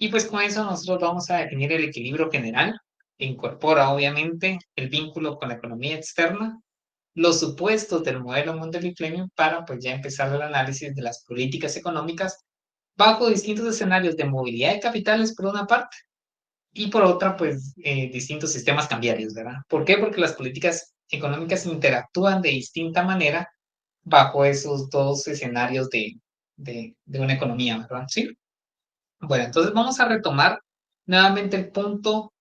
Y pues con eso nosotros vamos a definir el equilibrio general, que incorpora obviamente el vínculo con la economía externa, los supuestos del modelo Montefiore para pues ya empezar el análisis de las políticas económicas bajo distintos escenarios de movilidad de capitales por una parte y por otra pues distintos sistemas cambiarios, ¿verdad? ¿Por qué? Porque las políticas económicas interactúan de distinta manera bajo esos dos escenarios de una economía, ¿verdad? ¿Sí? Bueno, entonces vamos a retomar nuevamente el punto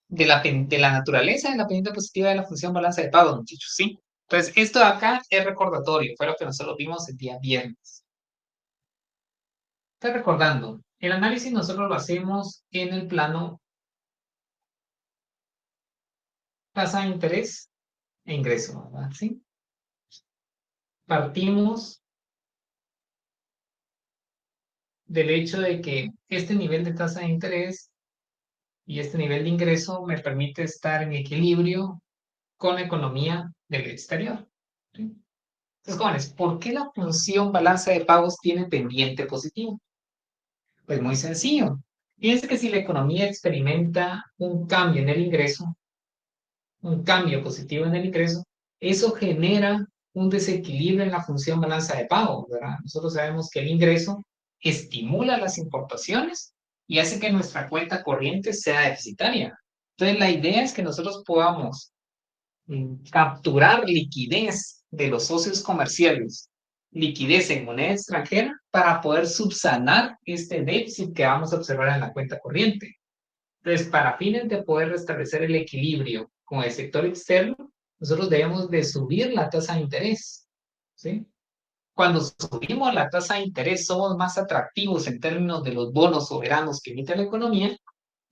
de la naturaleza de la pendiente positiva de la función balanza de pagos, muchachos, ¿sí? Entonces, esto de acá es recordatorio, fue lo que nosotros vimos el día viernes. Estoy recordando, el análisis nosotros lo hacemos en el plano tasa de interés e ingreso, ¿verdad? ¿Sí? Partimos del hecho de que este nivel de tasa de interés y este nivel de ingreso me permite estar en equilibrio con la economía del exterior. ¿Sí? Entonces, jóvenes, ¿por qué la función balanza de pagos tiene pendiente positivo? Pues muy sencillo. Fíjense que si la economía experimenta un cambio en el ingreso, un cambio positivo en el ingreso, eso genera un desequilibrio en la función balanza de pagos, ¿verdad? Nosotros sabemos que el ingreso estimula las importaciones y hace que nuestra cuenta corriente sea deficitaria. Entonces, la idea es que nosotros podamos capturar liquidez de los socios comerciales, liquidez en moneda extranjera para poder subsanar este déficit que vamos a observar en la cuenta corriente. Entonces, para fines de poder restablecer el equilibrio con el sector externo, nosotros debemos de subir la tasa de interés, ¿sí? Cuando subimos la tasa de interés, somos más atractivos en términos de los bonos soberanos que emite la economía.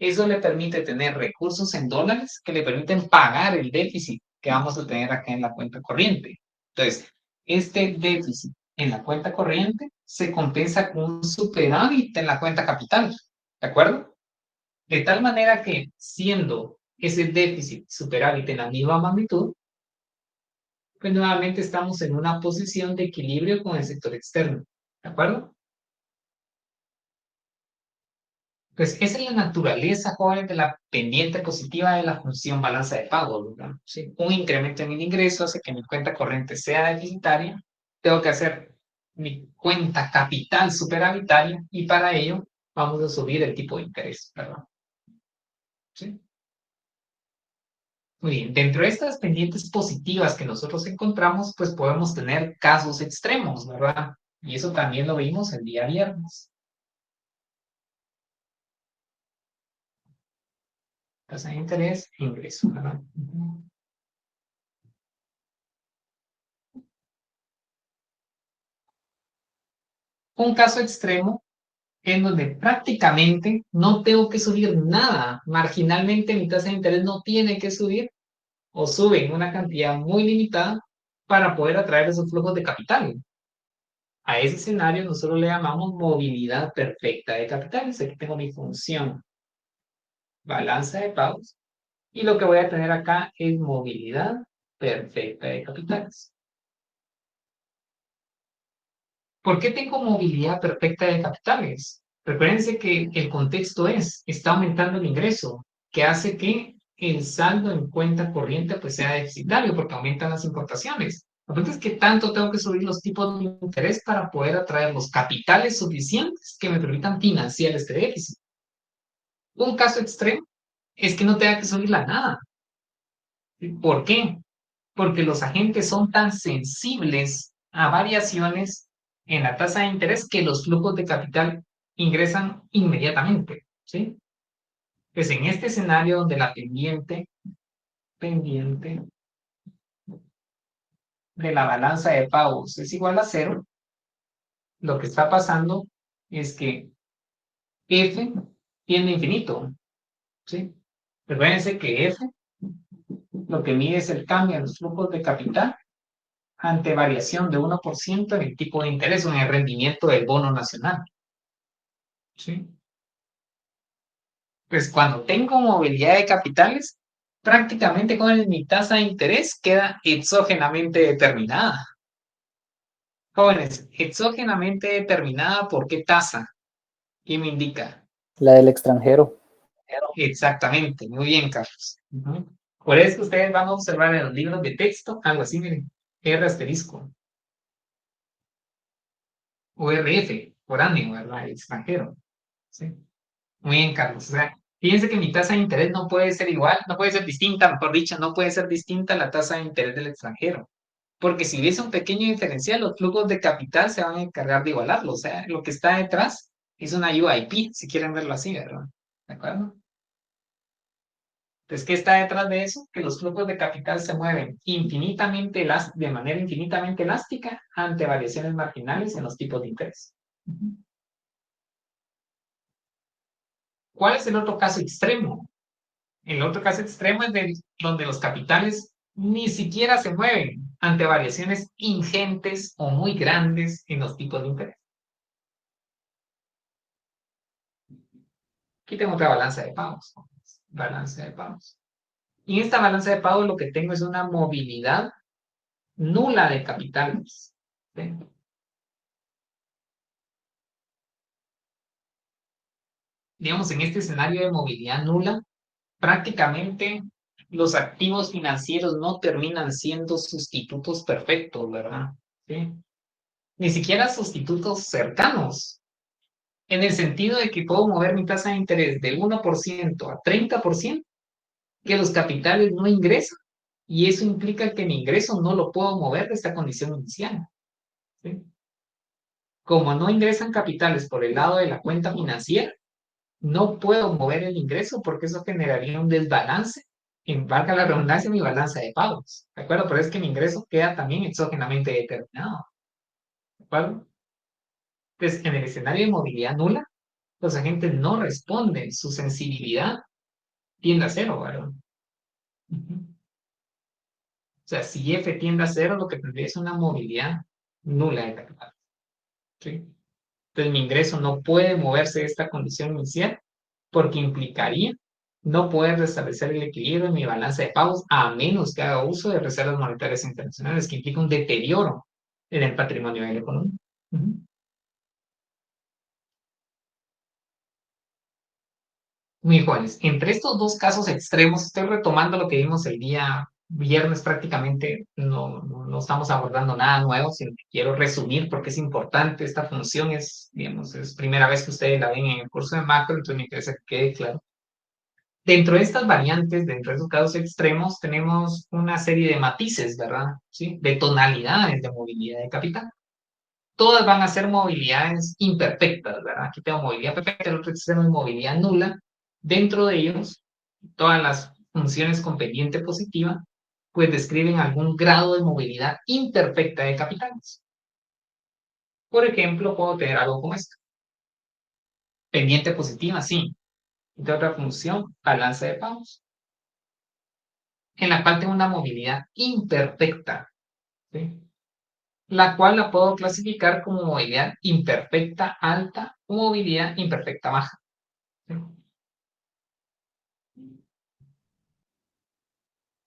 Eso le permite tener recursos en dólares que le permiten pagar el déficit que vamos a tener acá en la cuenta corriente. Entonces, este déficit en la cuenta corriente se compensa con un superávit en la cuenta capital, ¿de acuerdo? De tal manera que siendo ese déficit superávit en la misma magnitud, pues nuevamente estamos en una posición de equilibrio con el sector externo, ¿de acuerdo? Pues esa es la naturaleza, jóvenes, de la pendiente positiva de la función balanza de pago, ¿verdad? ¿Sí? Un incremento en el ingreso hace que mi cuenta corriente sea deficitaria, tengo que hacer mi cuenta capital superavitaria y para ello vamos a subir el tipo de interés, ¿verdad? ¿Sí? Muy bien, dentro de estas pendientes positivas que nosotros encontramos, pues podemos tener casos extremos, ¿verdad? Y eso también lo vimos el día viernes. Tasa de interés e ingreso, ¿verdad? Un caso extremo en donde prácticamente no tengo que subir nada. Marginalmente mi tasa de interés no tiene que subir o sube en una cantidad muy limitada para poder atraer esos flujos de capital. A ese escenario nosotros le llamamos movilidad perfecta de capitales. Aquí tengo mi función balanza de pagos y lo que voy a tener acá es movilidad perfecta de capitales. ¿Por qué tengo movilidad perfecta de capitales? Recuérdense que el contexto está aumentando el ingreso, que hace que el saldo en cuenta corriente pues sea deficitario porque aumentan las importaciones. La pregunta es qué tanto tengo que subir los tipos de interés para poder atraer los capitales suficientes que me permitan financiar este déficit. Un caso extremo es que no tenga que subir la nada. ¿Por qué? Porque los agentes son tan sensibles a variaciones en la tasa de interés que los flujos de capital ingresan inmediatamente, ¿sí? Pues en este escenario donde la pendiente de la balanza de pagos es igual a cero, lo que está pasando es que F tiende a infinito, ¿sí? Recuérdense que F lo que mide es el cambio en los flujos de capital ante variación de 1% en el tipo de interés o en el rendimiento del bono nacional. ¿Sí? Pues cuando tengo movilidad de capitales, prácticamente con mi tasa de interés queda exógenamente determinada. Jóvenes, exógenamente determinada, ¿por qué tasa? ¿Qué me indica? La del extranjero. Exactamente, muy bien, Carlos. Por eso ustedes van a observar en los libros de texto algo así, miren, R asterisco, o RF, por año, ¿verdad? El extranjero. ¿Sí? Muy bien, Carlos. O sea, fíjense que mi tasa de interés no puede ser igual, no puede ser distinta, mejor dicho, no puede ser distinta a la tasa de interés del extranjero. Porque si hubiese un pequeño diferencial, los flujos de capital se van a encargar de igualarlo. O sea, lo que está detrás es una UIP, si quieren verlo así, ¿verdad? ¿De acuerdo? Entonces, ¿qué está detrás de eso? Que los flujos de capital se mueven infinitamente de manera infinitamente elástica ante variaciones marginales en los tipos de interés. ¿Cuál es el otro caso extremo? El otro caso extremo es donde los capitales ni siquiera se mueven ante variaciones ingentes o muy grandes en los tipos de interés. Aquí tengo otra balanza de pagos. Balanza de pagos. Y en esta balanza de pagos lo que tengo es una movilidad nula de capitales. ¿Sí? Digamos, en este escenario de movilidad nula, prácticamente los activos financieros no terminan siendo sustitutos perfectos, ¿verdad? ¿Sí? Ni siquiera sustitutos cercanos, en el sentido de que puedo mover mi tasa de interés del 1% a 30%, que los capitales no ingresan, y eso implica que mi ingreso no lo puedo mover de esta condición inicial. ¿Sí? Como no ingresan capitales por el lado de la cuenta financiera, no puedo mover el ingreso porque eso generaría un desbalance, en valga la redundancia, mi balanza de pagos. ¿De acuerdo? Pero es que mi ingreso queda también exógenamente determinado. ¿De acuerdo? Entonces, en el escenario de movilidad nula, los agentes no responden, su sensibilidad tiende a cero, ¿verdad? O sea, si F tiende a cero, lo que tendría es una movilidad nula de capital. ¿Sí? Entonces, mi ingreso no puede moverse de esta condición inicial porque implicaría no poder restablecer el equilibrio en mi balanza de pagos a menos que haga uso de reservas monetarias internacionales, que implica un deterioro en el patrimonio de la economía. Muy jóvenes, entre estos dos casos extremos, estoy retomando lo que vimos el día viernes prácticamente, no estamos abordando nada nuevo, sino que quiero resumir porque es importante esta función, es, digamos, es primera vez que ustedes la ven en el curso de macro, entonces me interesa que quede claro. Dentro de estas variantes, dentro de esos casos extremos, tenemos una serie de matices, ¿verdad? ¿Sí? De tonalidades de movilidad de capital. Todas van a ser movilidades imperfectas, ¿verdad? Aquí tengo movilidad perfecta, el otro extremo es movilidad nula. Dentro de ellos, todas las funciones con pendiente positiva, pues describen algún grado de movilidad imperfecta de capitales. Por ejemplo, puedo tener algo como esto. Pendiente positiva, sí. De otra función, balanza de pagos, en la cual tengo una movilidad imperfecta, ¿sí? La cual la puedo clasificar como movilidad imperfecta alta o movilidad imperfecta baja. ¿Sí?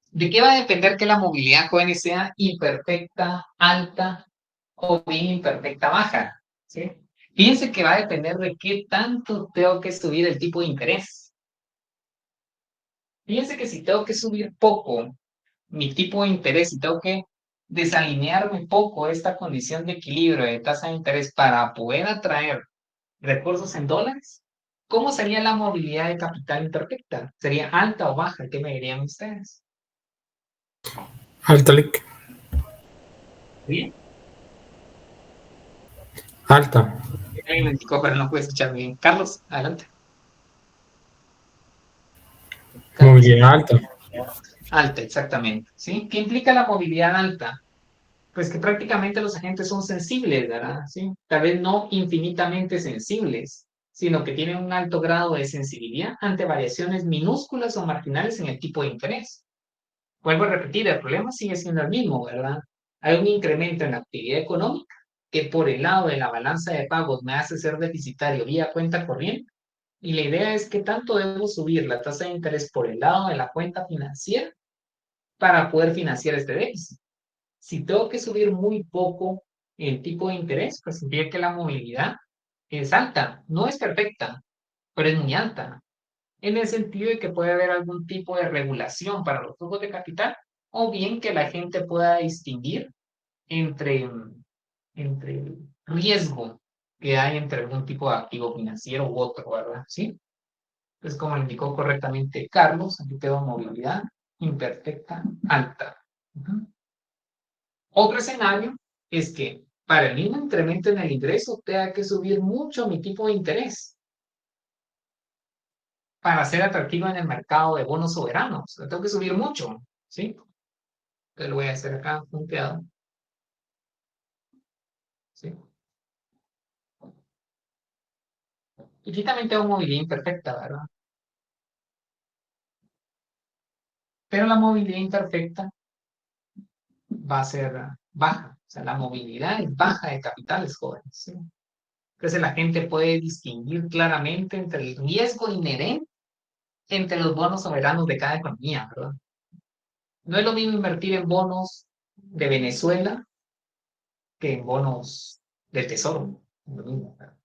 ¿De qué va a depender que la movilidad joven sea imperfecta alta o bien imperfecta baja? ¿Sí? Fíjense que va a depender de qué tanto tengo que subir el tipo de interés. Fíjense que si tengo que subir poco mi tipo de interés y tengo que desalinearme poco esta condición de equilibrio de tasa de interés para poder atraer recursos en dólares, ¿cómo sería la movilidad de capital imperfecta? ¿Sería alta o baja? ¿Qué me dirían ustedes? Alta, Lick. Bien. Alta. Alguien me indicó, pero no pude escuchar bien. Carlos, adelante. Carlos. Movilidad alta. Alta, exactamente. ¿Sí? ¿Qué implica la movilidad alta? Pues que prácticamente los agentes son sensibles, ¿verdad? ¿Sí? Tal vez no infinitamente sensibles, sino que tienen un alto grado de sensibilidad ante variaciones minúsculas o marginales en el tipo de interés. Vuelvo a repetir, el problema sigue siendo el mismo, ¿verdad? Hay un incremento en la actividad económica que por el lado de la balanza de pagos me hace ser deficitario vía cuenta corriente. Y la idea es que tanto debo subir la tasa de interés por el lado de la cuenta financiera para poder financiar este déficit. Si tengo que subir muy poco el tipo de interés, pues significa que la movilidad es alta, no es perfecta, pero es muy alta, en el sentido de que puede haber algún tipo de regulación para los flujos de capital, o bien que la gente pueda distinguir entre, entre el riesgo que hay entre algún tipo de activo financiero u otro, ¿verdad? ¿Sí? Entonces, como indicó correctamente Carlos, aquí quedó movilidad imperfecta alta. Ujú. Otro escenario es que para el mismo incremento en el ingreso tenga que subir mucho mi tipo de interés para ser atractivo en el mercado de bonos soberanos. Lo tengo que subir mucho, ¿sí? Entonces lo voy a hacer acá punteado, ¿sí? Y aquí también tengo movilidad imperfecta, ¿verdad? Pero la movilidad imperfecta va a ser baja. O sea, la movilidad es baja de capitales jóvenes, ¿sí? Entonces la gente puede distinguir claramente entre el riesgo inherente entre los bonos soberanos de cada economía, ¿verdad? No es lo mismo invertir en bonos de Venezuela que en bonos del tesoro. Es lo mismo, ¿verdad?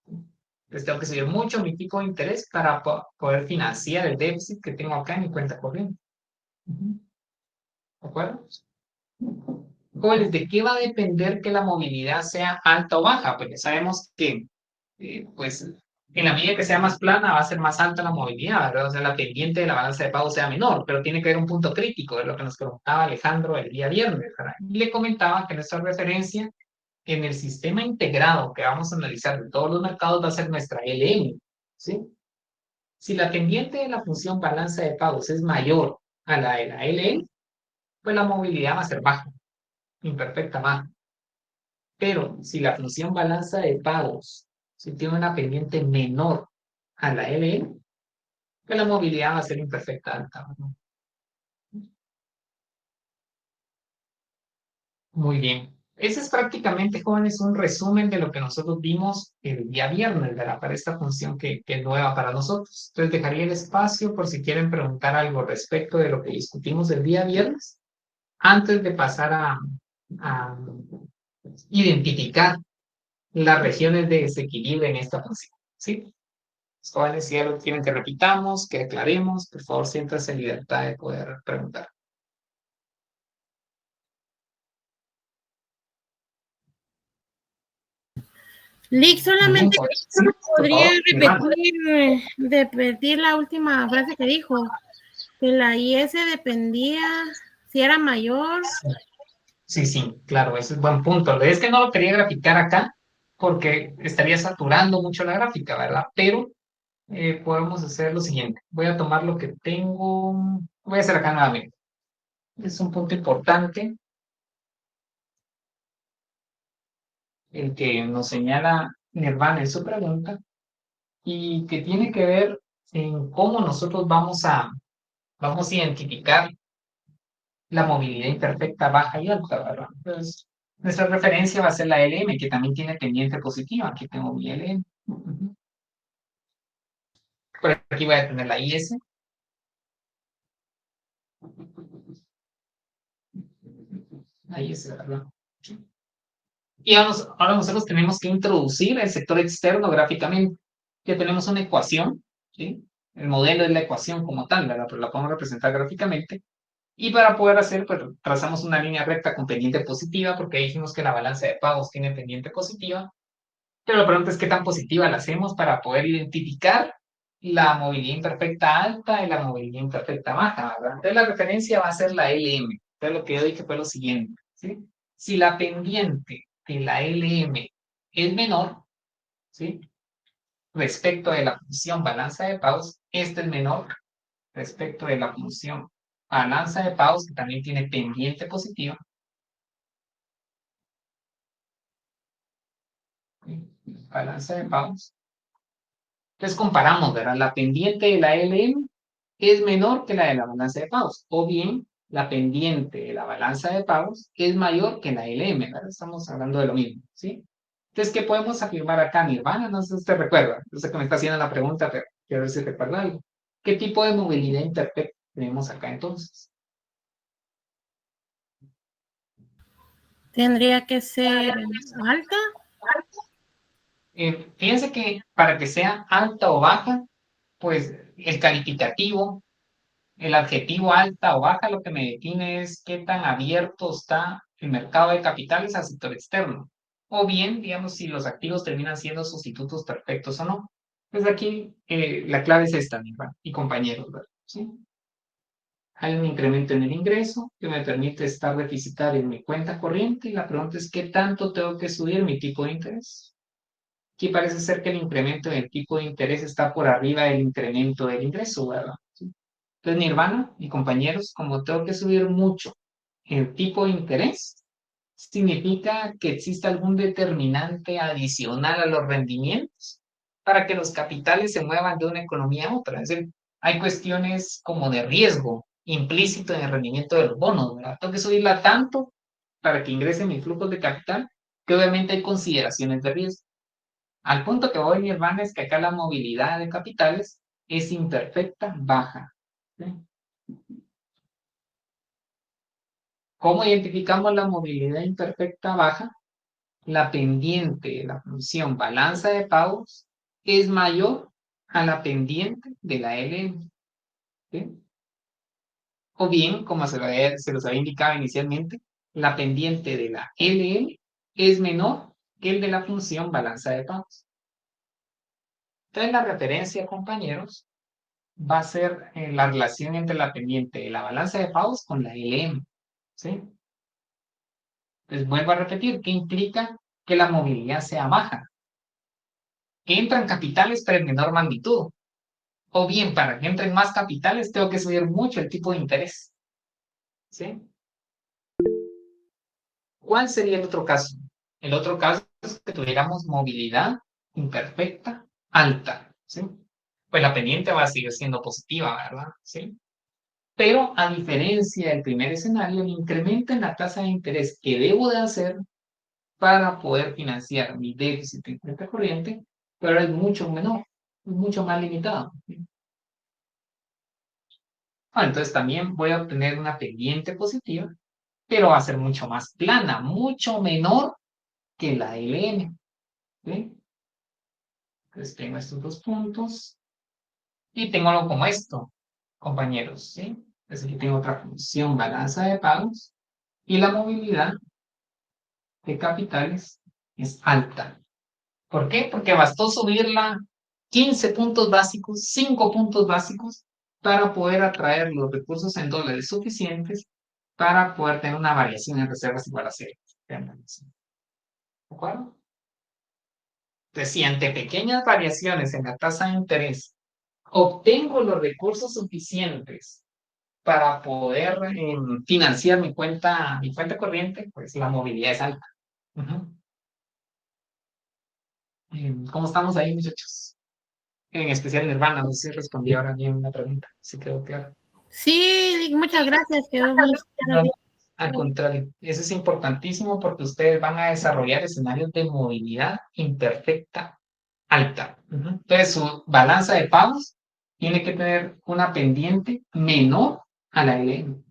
Entonces tengo que subir mucho mi tipo de interés para poder financiar el déficit que tengo acá en mi cuenta corriente. ¿De acuerdo? Jóvenes, ¿de qué va a depender que la movilidad sea alta o baja? Pues ya sabemos que, pues, en la medida que sea más plana, va a ser más alta la movilidad, ¿verdad? O sea, la pendiente de la balanza de pago sea menor, pero tiene que haber un punto crítico, de lo que nos preguntaba Alejandro el día viernes, ¿verdad? Y le comentaba que nuestra referencia en el sistema integrado que vamos a analizar de todos los mercados va a ser nuestra LM, ¿sí? Si la pendiente de la función balanza de pagos es mayor a la de la LM, pues la movilidad va a ser baja, imperfecta baja. Pero si la función balanza de pagos si tiene una pendiente menor a la LM, pues la movilidad va a ser imperfecta alta, ¿no? Muy bien. Ese es prácticamente, jóvenes, un resumen de lo que nosotros vimos el día viernes, ¿verdad? Para esta función que es nueva para nosotros. Entonces dejaría el espacio por si quieren preguntar algo respecto de lo que discutimos el día viernes, antes de pasar a identificar las regiones de desequilibrio en esta función, ¿sí? Los jóvenes, si algo quieren que repitamos, que aclaremos, por favor, siéntanse en libertad de poder preguntar. Lick, Muy bien, solamente jóvenes. Sí, por podría favor, Iván. repetir la última frase que dijo, que la IS dependía si era mayor. Sí, sí, claro, ese es buen punto. Es que no lo quería graficar acá porque estaría saturando mucho la gráfica, ¿verdad? Pero podemos hacer lo siguiente. Voy a tomar lo que tengo. Voy a hacer acá nuevamente. Es un punto importante el que nos señala Nirvana en su pregunta y que tiene que ver en cómo nosotros vamos a identificar la movilidad imperfecta baja y alta, ¿verdad? Entonces, nuestra referencia va a ser la LM, que también tiene pendiente positiva. Aquí tengo mi LM. Por aquí voy a tener la IS. La IS, ¿verdad? Y ahora nosotros tenemos que introducir el sector externo gráficamente. Ya tenemos una ecuación, ¿sí? El modelo es la ecuación como tal, ¿verdad? Pero la podemos representar gráficamente. Y para poder hacer, pues trazamos una línea recta con pendiente positiva, porque dijimos que la balanza de pagos tiene pendiente positiva. Pero la pregunta es qué tan positiva la hacemos para poder identificar la movilidad imperfecta alta y la movilidad imperfecta baja, ¿verdad? Entonces la referencia va a ser la LM. Entonces lo que yo dije fue lo siguiente, ¿sí? Si la pendiente de la LM es menor, ¿sí? Respecto de la función balanza de pagos, esta es menor respecto de la función balanza de pagos, que también tiene pendiente positiva. ¿Sí? Balanza de pagos. Entonces comparamos, ¿verdad? La pendiente de la LM es menor que la de la balanza de pagos, o bien la pendiente de la balanza de pagos es mayor que la LM, ¿verdad? Estamos hablando de lo mismo, ¿sí? Entonces, ¿qué podemos afirmar acá, Nirvana? No sé si usted recuerda, yo sé que me está haciendo la pregunta, pero quiero ver si recuerda algo. ¿Qué tipo de movilidad imperfecta tenemos acá entonces? Tendría que ser alta. Fíjense que para que sea alta o baja, pues el calificativo, el adjetivo alta o baja, lo que me define es qué tan abierto está el mercado de capitales al sector externo. O bien, digamos, si los activos terminan siendo sustitutos perfectos o no. Pues aquí la clave es esta, mi hermano y compañeros, ¿verdad? ¿Sí? Hay un incremento en el ingreso que me permite estar deficitario en mi cuenta corriente y la pregunta es ¿qué tanto tengo que subir mi tipo de interés? Aquí parece ser que el incremento en el tipo de interés está por arriba del incremento del ingreso, ¿verdad? ¿Sí? Entonces, mi hermano y compañeros, como tengo que subir mucho el tipo de interés, significa que existe algún determinante adicional a los rendimientos para que los capitales se muevan de una economía a otra. Es decir, hay cuestiones como de riesgo implícito en el rendimiento de los bonos, ¿verdad? Tengo que subirla tanto para que ingresen mis flujos de capital, que obviamente hay consideraciones de riesgo. Al punto que voy, mi hermana, es que acá la movilidad de capitales es imperfecta, baja. ¿Sí? ¿Cómo identificamos la movilidad imperfecta baja? La pendiente de la función balanza de pagos es mayor a la pendiente de la LM. ¿Sí? O bien, como se los había indicado inicialmente, la pendiente de la LM es menor que el de la función balanza de pagos. Entonces, la referencia, compañeros, va a ser la relación entre la pendiente de la balanza de pagos con la LM. ¿Sí? Entonces, vuelvo a repetir, ¿qué implica que la movilidad sea baja? Que entran capitales pero en menor magnitud. O bien, para que entren más capitales, tengo que subir mucho el tipo de interés. ¿Sí? ¿Cuál sería el otro caso? El otro caso es que tuviéramos movilidad imperfecta alta. ¿Sí? Pues la pendiente va a seguir siendo positiva, ¿verdad? ¿Sí? Pero a diferencia del primer escenario, el incremento en la tasa de interés que debo de hacer para poder financiar mi déficit en cuenta corriente, pero es mucho menor, es mucho más limitado. Entonces también voy a obtener una pendiente positiva, pero va a ser mucho más plana, mucho menor que la LN. ¿Sí? Entonces tengo estos dos puntos y tengo algo como esto, compañeros. ¿Sí? Entonces aquí tengo otra función, balanza de pagos, y la movilidad de capitales es alta. ¿Por qué? Porque bastó subirla 15 puntos básicos, 5 puntos básicos, para poder atraer los recursos en dólares suficientes para poder tener una variación en reservas igual a cero. ¿De acuerdo? Entonces, si ante pequeñas variaciones en la tasa de interés obtengo los recursos suficientes para poder financiar mi cuenta corriente, pues la movilidad es alta. ¿Cómo estamos ahí, muchachos? En especial Nirvana, no sé si respondí ahora bien la pregunta, si quedó claro. Sí, muchas gracias, quedó muy No, claro. al contrario, eso es importantísimo porque ustedes van a desarrollar escenarios de movilidad imperfecta alta. Entonces, su balanza de pagos tiene que tener una pendiente menor a la LM.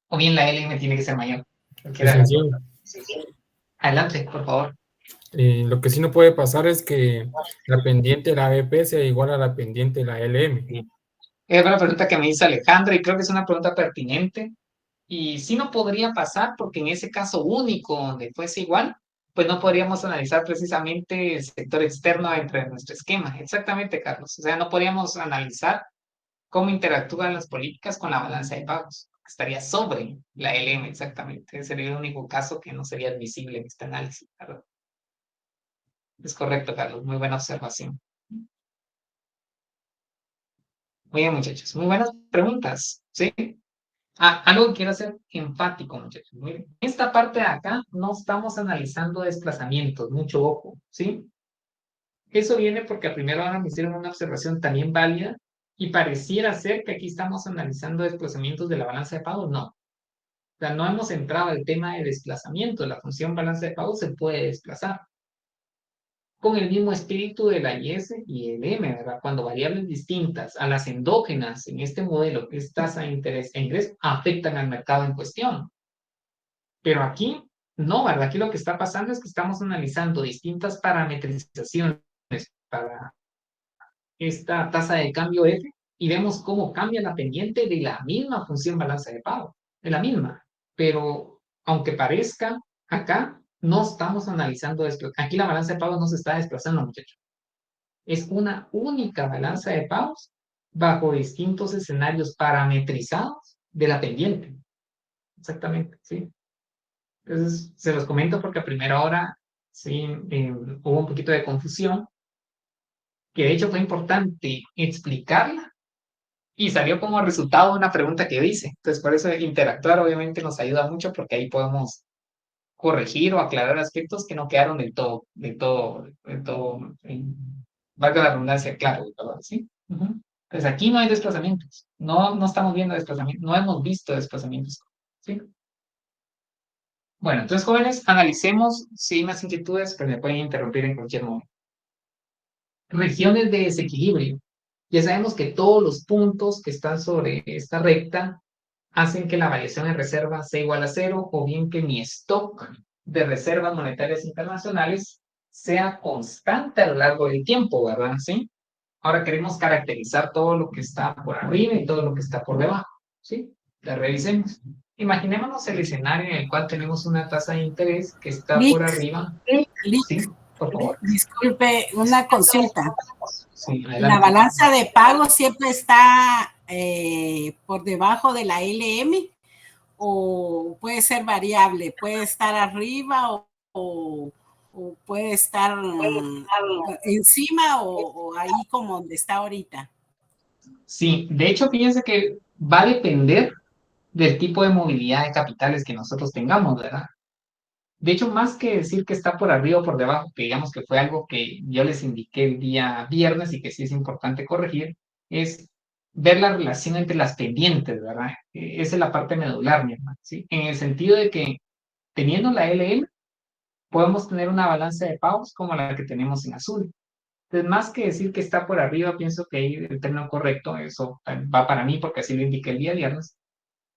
O bien la LM tiene que ser mayor. Cualquiera de las dos. Licenciado, Adelante, por favor. lo que sí no puede pasar es que la pendiente de la ABP sea igual a la pendiente de la LM. Es una pregunta que me dice Alejandra y creo que es una pregunta pertinente. Y sí no podría pasar porque en ese caso único donde fuese igual, pues no podríamos analizar precisamente el sector externo dentro de nuestro esquema. Exactamente, Carlos. O sea, no podríamos analizar cómo interactúan las políticas con la balanza de pagos. Estaría sobre la LM, exactamente. Ese sería el único caso que no sería admisible en este análisis, ¿verdad? Es correcto, Carlos. Muy buena observación. Muy bien, muchachos. Muy buenas preguntas. ¿Sí? Algo que quiero hacer enfático, muchachos. Miren, esta parte de acá no estamos analizando desplazamientos, mucho ojo, ¿sí? Eso viene porque primero ahora me hicieron una observación también válida y pareciera ser que aquí estamos analizando desplazamientos de la balanza de pagos. No. O sea, no hemos entrado al tema de desplazamiento. La función balanza de pagos se puede desplazar con el mismo espíritu de la IS y el M, ¿verdad? Cuando variables distintas a las endógenas en este modelo, que es tasa de interés e ingreso, afectan al mercado en cuestión. Pero aquí No, ¿verdad? Aquí lo que está pasando es que estamos analizando distintas parametrizaciones para esta tasa de cambio F y vemos cómo cambia la pendiente de la misma función balanza de pago, de la misma. Pero aunque parezca, acá no estamos analizando esto. Aquí la balanza de pagos no se está desplazando, muchachos. Es una única balanza de pagos bajo distintos escenarios parametrizados de la pendiente. Exactamente, sí. Entonces, se los comento porque a primera hora sí, hubo un poquito de confusión, que de hecho fue importante explicarla y salió como resultado una pregunta que hice. Entonces, por eso interactuar obviamente nos ayuda mucho porque ahí podemos corregir o aclarar aspectos que no quedaron valga la redundancia, claro, ¿sí? Entonces, aquí no hay desplazamientos. No estamos viendo desplazamientos, no hemos visto desplazamientos, ¿sí? Bueno, entonces, jóvenes, analicemos si hay más inquietudes, pero me pueden interrumpir en cualquier momento. Regiones de desequilibrio. Ya sabemos que todos los puntos que están sobre esta recta hacen que la variación en reserva sea igual a cero, o bien que mi stock de reservas monetarias internacionales sea constante a lo largo del tiempo, ¿verdad? ¿Sí? Ahora queremos caracterizar todo lo que está por arriba y todo lo que está por debajo, ¿sí? La revisemos. Imaginémonos el escenario en el cual tenemos una tasa de interés que está por arriba. Sí, por favor. Disculpe, una consulta. Sí, ¿La balanza de pago siempre está por debajo de la LM o puede ser variable? ¿Puede estar arriba o puede estar encima o ahí como donde está ahorita? Sí, de hecho, fíjense que va a depender del tipo de movilidad de capitales que nosotros tengamos, ¿verdad? De hecho, más que decir que está por arriba o por debajo, que digamos que fue algo que yo les indiqué el día viernes y que sí es importante corregir, es ver la relación entre las pendientes, ¿verdad? Esa es la parte medular, mi hermano, ¿sí? En el sentido de que teniendo la LM, podemos tener una balanza de pagos como la que tenemos en azul. Entonces, más que decir que está por arriba, pienso que ahí el término correcto, eso va para mí porque así lo indiqué el día viernes,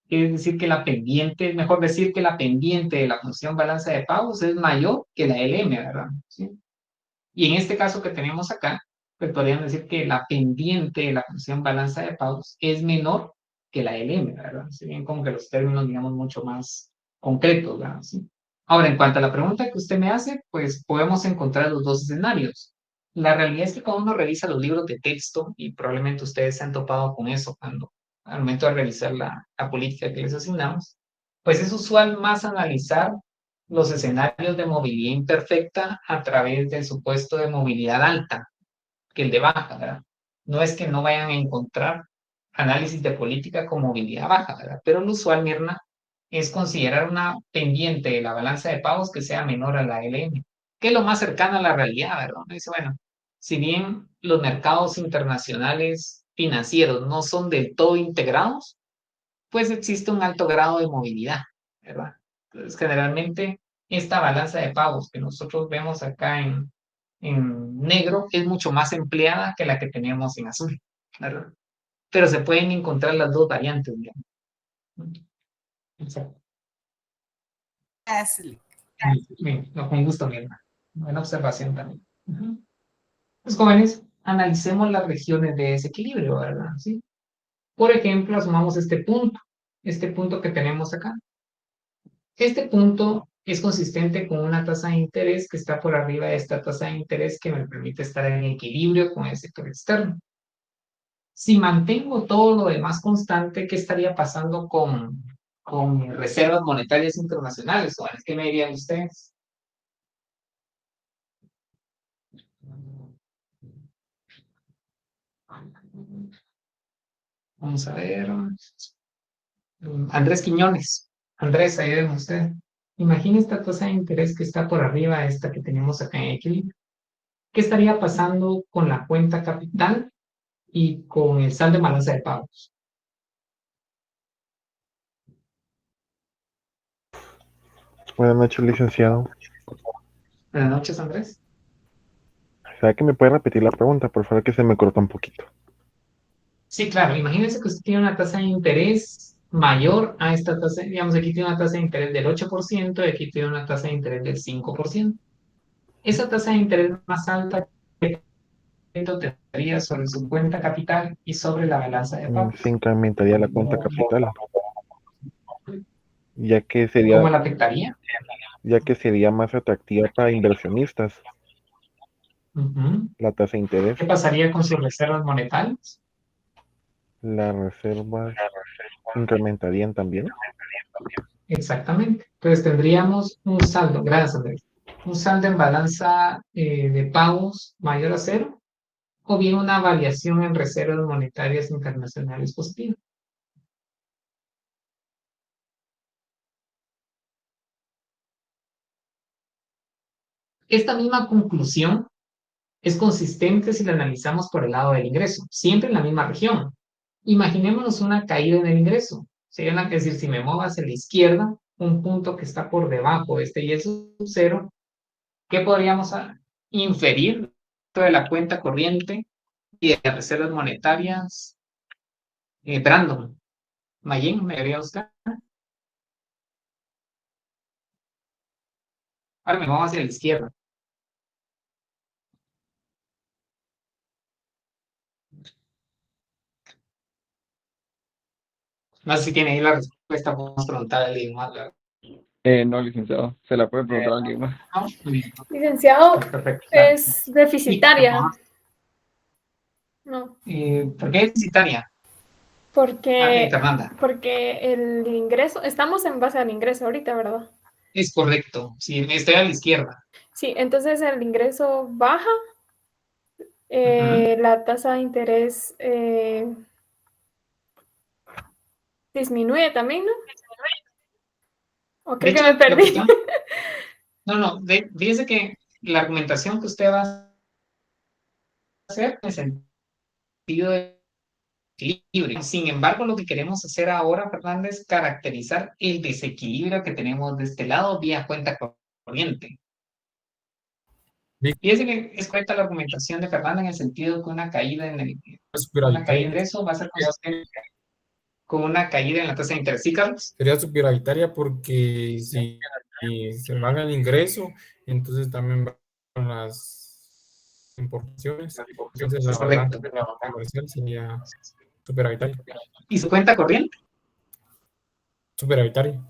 es decir que la pendiente, es mejor decir que la pendiente de la función balanza de pagos es mayor que la LM, ¿verdad? ¿Sí? Y en este caso que tenemos acá, pues podríamos decir que la pendiente de la función balanza de pagos es menor que la LM, ¿verdad? Si bien como que los términos, digamos, mucho más concretos, ¿verdad? ¿Sí? Ahora, en cuanto a la pregunta que usted me hace, pues podemos encontrar los dos escenarios. La realidad es que cuando uno revisa los libros de texto, y probablemente ustedes se han topado con eso cuando al momento de revisar la política que les asignamos, pues es usual más analizar los escenarios de movilidad imperfecta a través del supuesto de movilidad alta que el de baja, ¿verdad? No es que no vayan a encontrar análisis de política con movilidad baja, ¿verdad? Pero lo usual, Mirna, es considerar una pendiente de la balanza de pagos que sea menor a la LM, que es lo más cercano a la realidad, ¿verdad? Uno dice, bueno, si bien los mercados internacionales financieros no son del todo integrados, pues existe un alto grado de movilidad, ¿verdad? Entonces, generalmente, esta balanza de pagos que nosotros vemos acá en negro es mucho más empleada que la que tenemos en azul, ¿verdad? Pero se pueden encontrar las dos variantes, digamos. Exacto. Bien, no, con gusto, mi hermano. Buena observación también. Pues, jóvenes, analicemos las regiones de desequilibrio, ¿verdad? ¿Sí? Por ejemplo, asumamos este punto que tenemos acá. Este punto es consistente con una tasa de interés que está por arriba de esta tasa de interés que me permite estar en equilibrio con el sector externo. Si mantengo todo lo demás constante, ¿qué estaría pasando con mis reservas monetarias internacionales? ¿O qué me dirían ustedes? Vamos a ver. Andrés Quiñones. Andrés, ayúdenme usted. Imagina esta tasa de interés que está por arriba de esta que tenemos acá en equilibrio. ¿Qué estaría pasando con la cuenta capital y con el saldo de balanza de pagos? Buenas noches, licenciado. Buenas noches, Andrés. ¿Sabe que me puede repetir la pregunta? Por favor, que se me corta un poquito. Sí, claro. Imagínense que usted tiene una tasa de interés mayor a esta tasa, digamos, aquí tiene una tasa de interés del 8% y aquí tiene una tasa de interés del 5%. Esa tasa de interés más alta, ¿qué efecto tendría sobre su cuenta capital y sobre la balanza de pagos? Se incrementaría la cuenta capital, ya que ¿Cómo sería, la afectaría? ya que sería más atractiva para inversionistas Ujú. la tasa de interés. ¿Qué pasaría con sus reservas monetarias? Las reservas incrementarían también. Exactamente. Entonces tendríamos un saldo, gracias Andrés, un saldo en balanza de pagos mayor a cero o bien una variación en reservas monetarias internacionales positiva. Esta misma conclusión es consistente si la analizamos por el lado del ingreso, siempre en la misma región. Imaginémonos una caída en el ingreso. Es decir, si me muevo hacia la izquierda, un punto que está por debajo de este y es sub cero, ¿qué podríamos inferir de la cuenta corriente y de las reservas monetarias? Brandon, Mayen, ¿me debería buscar? Ahora me muevo hacia la izquierda. No sé si tiene ahí la respuesta, podemos preguntar a alguien más. No, licenciado. Se la puede preguntar a alguien más. ¿No? Muy bien. Licenciado, Perfecto. Claro. es deficitaria. No, ¿Por qué es deficitaria? porque, Fernanda. porque el ingreso, estamos en base al ingreso ahorita, ¿verdad? Es correcto. Sí, estoy a la izquierda. Sí, entonces el ingreso baja, Ujú. la tasa de interés disminuye también, ¿no? ¿O De creo que hecho, me lo que perdí? está... No, fíjese que la argumentación que usted va a hacer en el sentido de equilibrio. Sin embargo, lo que queremos hacer ahora, Fernanda, es caracterizar el desequilibrio que tenemos de este lado vía cuenta corriente. Digo, Fíjese que es correcta la argumentación de Fernanda en el sentido que una caída en subgravitaria. de ingreso va a ser consistente con una caída en la tasa de interés. ¿Sí, Carlos? Sería subgravitaria porque si se baja el ingreso, entonces también van las importaciones. Entonces la Es balanza correcto. comercial sería superavitaria. ¿Y su cuenta corriente? Superavitaria.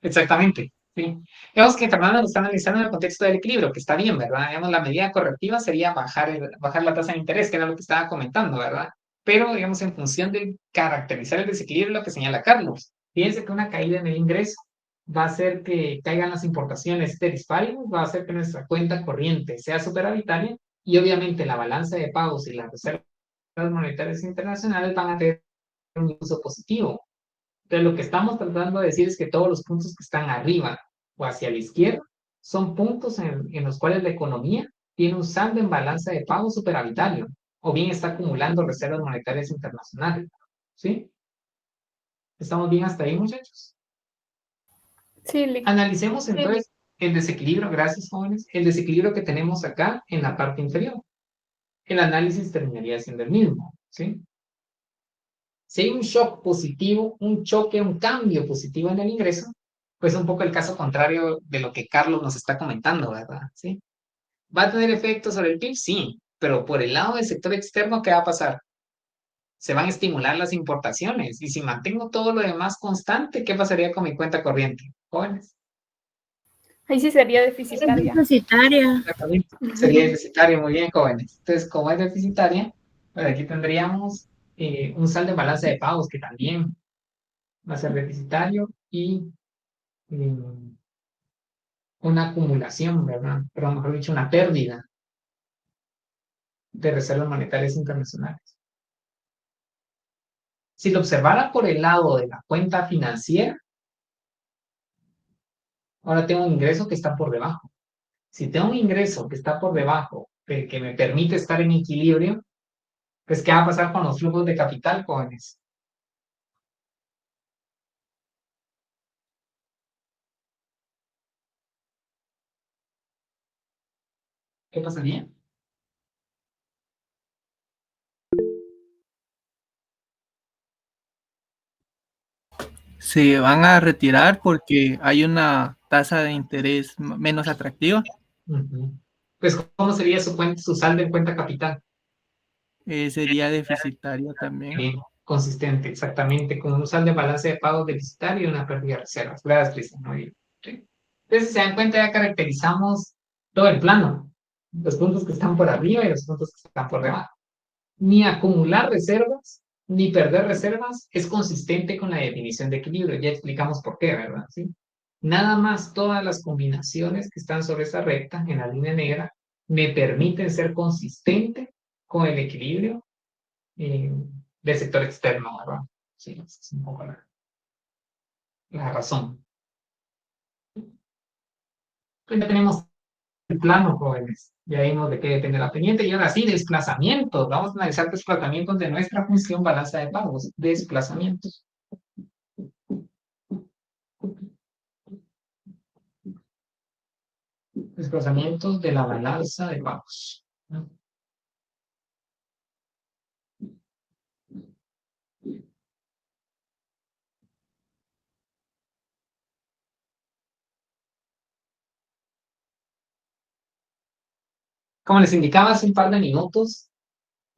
Exactamente. Sí. Digamos que Fernanda lo está analizando en el contexto del equilibrio, que está bien, ¿verdad? Digamos, la medida correctiva sería bajar la tasa de interés, que era lo que estaba comentando, ¿verdad? Pero, digamos, en función de caracterizar el desequilibrio, lo que señala Carlos. Fíjense que una caída en el ingreso va a hacer que caigan las importaciones, este disparo va a hacer que nuestra cuenta corriente sea superavitaria y obviamente la balanza de pagos y las reservas monetarias internacionales van a tener un uso positivo. Entonces, lo que estamos tratando de decir es que todos los puntos que están arriba o hacia la izquierda son puntos en los cuales la economía tiene un saldo en balanza de pago superavitario o bien está acumulando reservas monetarias internacionales. ¿Sí? ¿Estamos bien hasta ahí, muchachos? Sí, Analicemos entonces el desequilibrio, gracias jóvenes, el desequilibrio que tenemos acá en la parte inferior. El análisis terminaría siendo el mismo. ¿Sí? Si hay un shock positivo, un choque, un cambio positivo en el ingreso, pues un poco el caso contrario de lo que Carlos nos está comentando, ¿verdad? ¿Sí? ¿Va a tener efecto sobre el PIB? Sí, pero por el lado del sector externo, ¿qué va a pasar? Se van a estimular las importaciones y si mantengo todo lo demás constante, ¿qué pasaría con mi cuenta corriente? Jóvenes. ahí sí sería Es deficitaria. deficitaria. Exactamente. Sería deficitario, muy bien, jóvenes. Entonces, como es deficitaria, pues aquí tendríamos un saldo de balance de pagos que también va a ser deficitario y una acumulación, ¿verdad? Pero mejor dicho, una pérdida de reservas monetarias internacionales. Si lo observara por el lado de la cuenta financiera, ahora tengo un ingreso que está por debajo. Si tengo un ingreso que está por debajo, que me permite estar en equilibrio, pues ¿qué va a pasar con los flujos de capital, jóvenes? ¿Qué pasaría? se van a retirar porque hay una tasa de interés menos atractiva. Pues, ¿cómo sería su saldo en cuenta capital? Sería deficitario también. Bien, consistente, exactamente, con un saldo de balance de pagos deficitario y una pérdida de reservas. Gracias, Cristian. Muy bien. ¿Sí? Entonces, si se dan cuenta, ya caracterizamos todo el plano. Los puntos que están por arriba y los puntos que están por debajo. Ni acumular reservas, ni perder reservas es consistente con la definición de equilibrio. Ya explicamos por qué, ¿verdad? ¿Sí? Nada más todas las combinaciones que están sobre esa recta, en la línea negra, me permiten ser consistente con el equilibrio del sector externo, ¿verdad? Sí, esa es un poco la razón. Pues ya tenemos el plano, jóvenes. Ya vimos de qué depende la pendiente. Y ahora sí, desplazamientos. Vamos a analizar desplazamientos de nuestra función balanza de pagos. Desplazamientos. Desplazamientos de la balanza de pagos. Como les indicaba hace un par de minutos,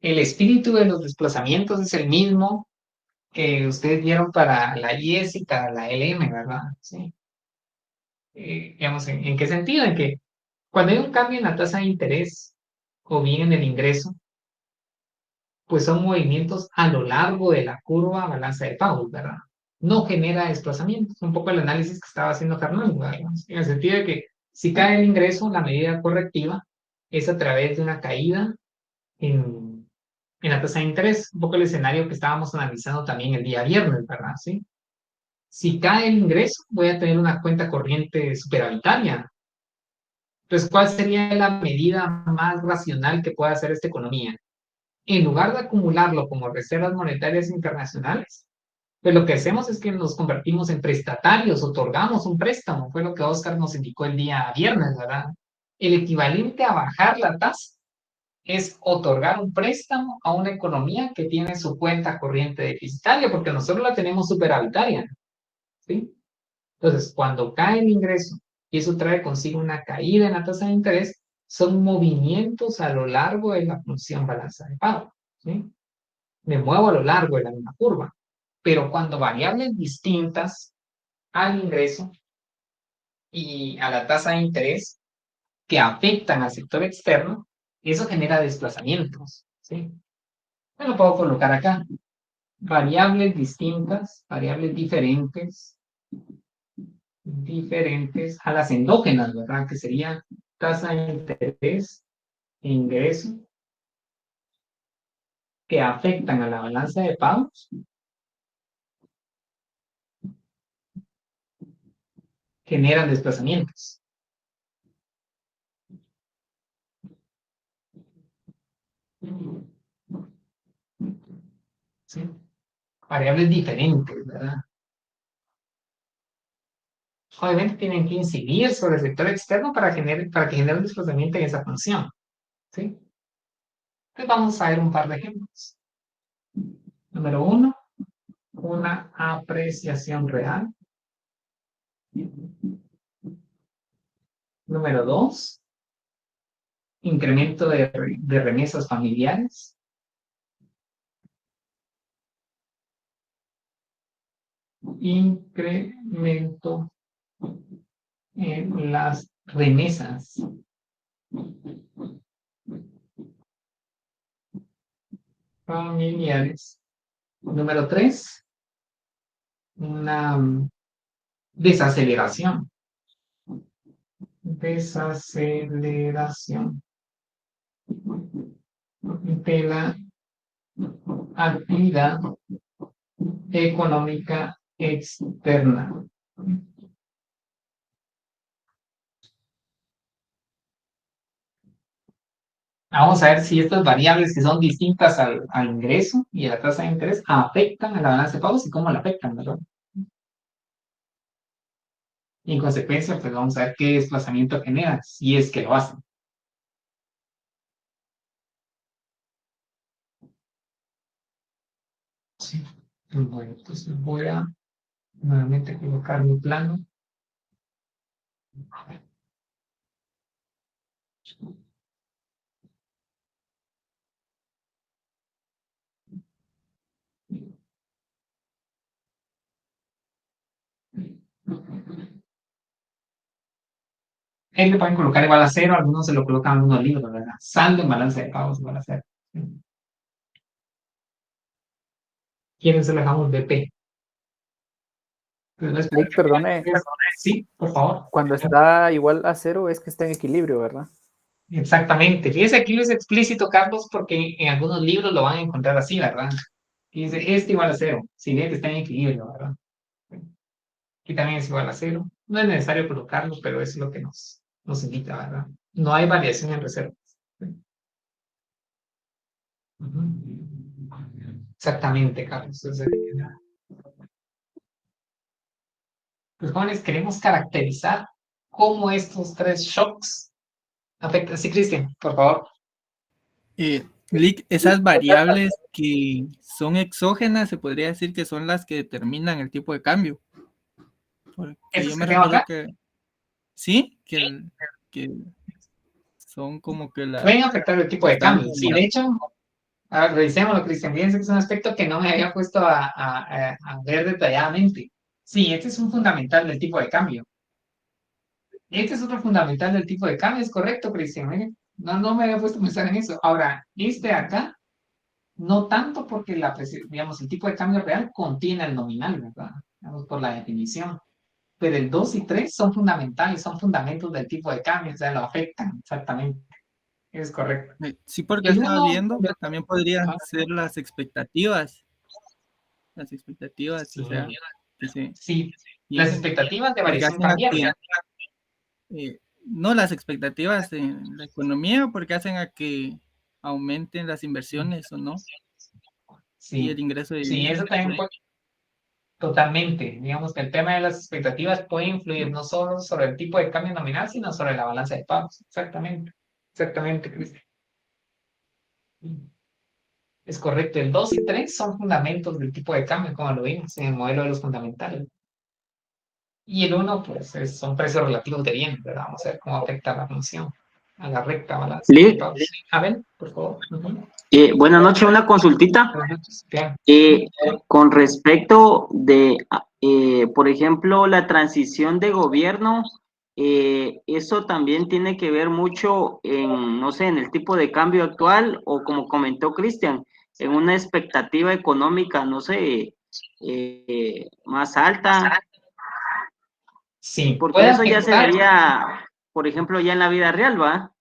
el espíritu de los desplazamientos es el mismo que ustedes vieron para la IS y para la LM, ¿verdad? Sí. Digamos, ¿en qué sentido? En que cuando hay un cambio en la tasa de interés o bien en el ingreso, pues son movimientos a lo largo de la curva balanza de pagos, ¿verdad? No genera desplazamientos. Un poco el análisis que estaba haciendo Fernando, ¿verdad? En el sentido de que si cae el ingreso, la medida correctiva es a través de una caída en la tasa de interés. Un poco el escenario que estábamos analizando también el día viernes, ¿verdad? ¿Sí? Si cae el ingreso, voy a tener una cuenta corriente superavitaria. Entonces, ¿cuál sería la medida más racional que pueda hacer esta economía? En lugar de acumularlo como reservas monetarias internacionales, pues lo que hacemos es que nos convertimos en prestatarios, otorgamos un préstamo, fue lo que Oscar nos indicó el día viernes, ¿verdad? El equivalente a bajar la tasa es otorgar un préstamo a una economía que tiene su cuenta corriente deficitaria, porque nosotros la tenemos superavitaria, ¿sí? Entonces, cuando cae el ingreso y eso trae consigo una caída en la tasa de interés, son movimientos a lo largo de la función balanza de pago, ¿sí? Me muevo a lo largo de la misma curva, pero cuando variables distintas al ingreso y a la tasa de interés que afectan al sector externo, eso genera desplazamientos, ¿sí? Me lo puedo colocar acá. Variables distintas, variables diferentes a las endógenas, ¿verdad? Que sería tasa de interés e ingreso que afectan a la balanza de pagos, generan desplazamientos. ¿Sí? Variables diferentes, ¿verdad? Obviamente tienen que incidir sobre el sector externo para que genere un desplazamiento en esa función, ¿sí? Entonces vamos a ver un par de ejemplos. Número 1, una apreciación real. Número 2, incremento de remesas familiares. Incremento en las remesas familiares. Número 3, una desaceleración. Desaceleración de la actividad económica externa. Vamos a ver si estas variables que son distintas al ingreso y a la tasa de interés afectan a la balanza de pagos y cómo la afectan, ¿verdad? Y en consecuencia, pues vamos a ver qué desplazamiento genera, si es que lo hacen. Sí. Bueno, entonces voy a Nuevamente colocar mi plano. Ahí le pueden colocar igual a cero, algunos se lo colocan en algunos libros, ¿verdad? Saldo en balance de pagos igual a cero. ¿Quiénes se lo dejamos BP? Nick, perdone, Sí, por favor. cuando está igual a cero es que está en equilibrio, ¿verdad? Exactamente. Fíjese, aquí es explícito, Carlos, porque en algunos libros lo van a encontrar así, ¿verdad? Y dice, este igual a cero, si ve que está en equilibrio, ¿verdad? Aquí también es igual a cero. No es necesario colocarlo, pero eso es lo que nos indica, ¿verdad? No hay variación en reservas. Exactamente, Carlos. Pues jóvenes, queremos caracterizar cómo estos tres shocks afectan. Sí, Cristian, por favor. Lick, esas variables que son exógenas, se podría decir que son las que determinan el tipo de cambio. Porque ¿Esos yo que me tengo recuerdo acá? que sí, que son como que las Pueden afectar el tipo de están cambio. Sí, de hecho, a ver, revisémoslo, Cristian. Fíjense que es un aspecto que no me había puesto a ver detalladamente. Sí, este es un fundamental del tipo de cambio. Este es otro fundamental del tipo de cambio, es correcto, Cristian. No me había puesto a pensar en eso. Ahora, este acá, no tanto porque digamos, el tipo de cambio real contiene el nominal, ¿verdad? Digamos, por la definición. Pero el 2 y 3 son fundamentales, son fundamentos del tipo de cambio, o sea, lo afectan, exactamente. Es correcto. Sí, porque El estaba 1, viendo que también podrían ser las expectativas. Las expectativas, sí, o sea, que se, sí, y- las expectativas de porque variación hacen a cambiaron. que, no las expectativas en la economía, porque hacen a que aumenten las inversiones o no, y el Sí, ingreso de sí, eso también puede, totalmente. Digamos que el tema de las expectativas puede influir no solo sobre el tipo de cambio nominal, sino sobre la balanza de pagos. Exactamente, exactamente, Cristian. Es correcto, el 2 y 3 son fundamentos del tipo de cambio, como lo vimos en el modelo de los fundamentales. Y el 1, pues, son precios relativos de bienes, ¿verdad? Vamos a ver cómo afecta a la función, a la recta balanza de Lick, pagos. A ver, por favor. buenas noches, una consultita. Buenas noches, claro. Con respecto de, por ejemplo, la transición de gobierno, eso también tiene que ver mucho en, no sé, en el tipo de cambio actual o como comentó Cristian, en una expectativa económica, no sé, más alta, Sí, porque puede eso ya se afectar. vería, por ejemplo, ya en la vida real, ¿va?